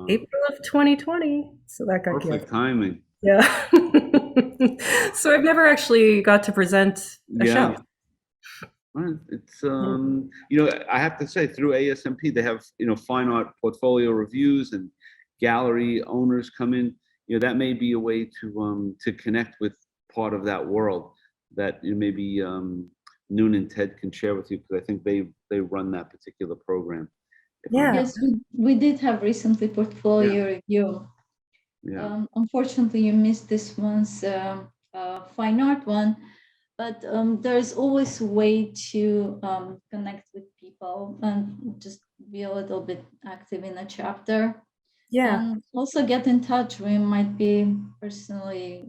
April of 2020. So that got Perfect canceled. timing. Yeah. So I've never actually got to present a show. Well, it's I have to say, through ASMP they have fine art portfolio reviews, and gallery owners come in. That may be a way to connect with part of that world that maybe Noon and Ted can share with you, because I think they run that particular program. Yeah. Yes, we did have recently portfolio review. Yeah. Unfortunately, you missed this one's fine art one, but there's always a way to connect with people and just be a little bit active in a chapter. Yeah. And also get in touch. We might be personally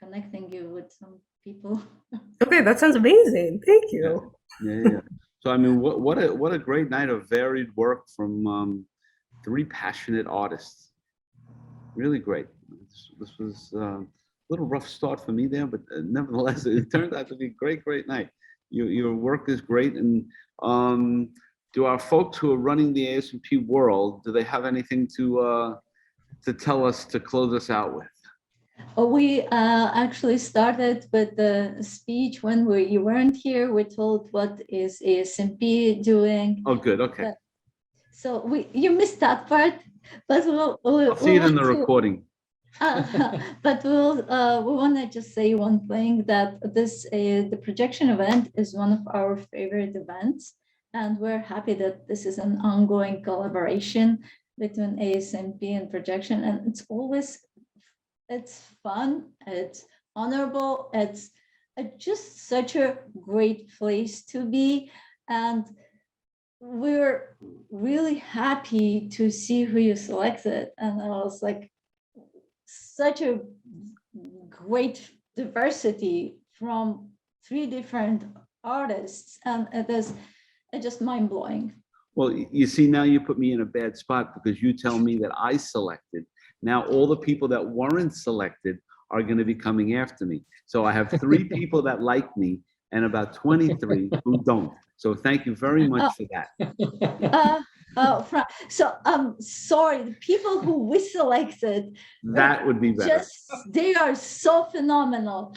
connecting you with some people. Okay, that sounds amazing. Thank you. Yeah. So I mean, what a great night of varied work from 3 passionate artists. Really great. this was a little rough start for me there, but nevertheless, it turned out to be a great night. Your work is great. And do our folks who are running the ASMP world, do they have anything to tell us to close us out with? We actually started with the speech when you weren't here. We told what is ASMP doing. Oh, good. Okay. So you missed that part, but I'll see it in the recording. But we want to just say one thing, that the projection event is one of our favorite events, and we're happy that this is an ongoing collaboration between ASMP and projection, and it's fun, it's honorable, it's just such a great place to be, and we're really happy to see who you selected. And I was like, such a great diversity from 3 different artists, and it's just mind-blowing. Well, you see, now you put me in a bad spot because you tell me that I selected. Now all the people that weren't selected are going to be coming after me. So I have 3 people that like me and about 23 who don't. So thank you very much for that. So I'm sorry, the people who we selected, That would be better. they are so phenomenal.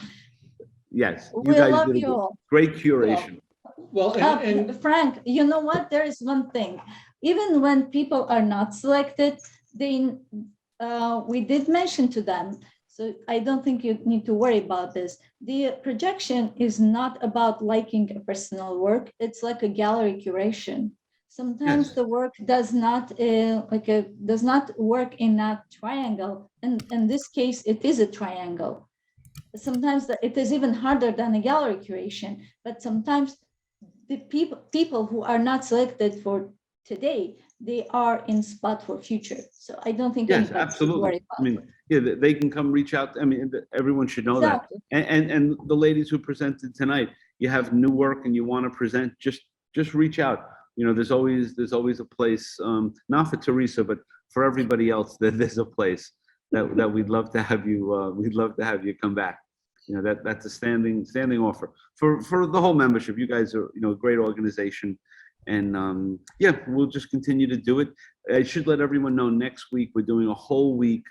Yes, you We guys love did a you all. great curation. Well, and Frank, you know what? There is one thing. Even when people are not selected, we did mention to them. So I don't think you need to worry about this. The projection is not about liking a personal work. It's like a gallery curation. Sometimes Yes. the work does not work in that triangle. And in this case, it is a triangle. Sometimes it is even harder than a gallery curation, but sometimes the people who are not selected for today, they are in spot for future. So I don't think Yes, anybody should absolutely. worry I about mean, yeah, they can come reach out. I mean, everyone should know Exactly. that. And the ladies who presented tonight, you have new work and you want to present, just reach out. You know, there's always a place, not for Teresa, but for everybody else, that there's a place that we'd love to have you come back. You know, that's a standing offer for the whole membership. You guys are, you know, a great organization. And yeah, we'll just continue to do it. I should let everyone know next week we're doing a whole week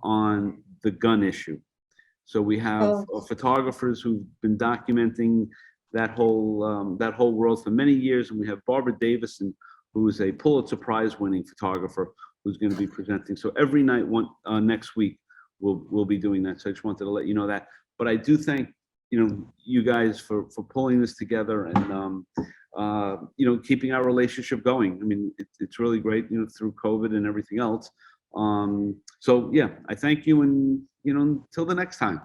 on the gun issue. So we have photographers who've been documenting that whole world for many years, and we have Barbara Davison, who is a Pulitzer Prize winning photographer, who's going to be presenting. So every night next week we'll be doing that. So I just wanted to let you know that. But I do thank you guys for pulling this together and keeping our relationship going. I mean, it's really great, through COVID and everything else. So yeah, I thank you, and until the next time.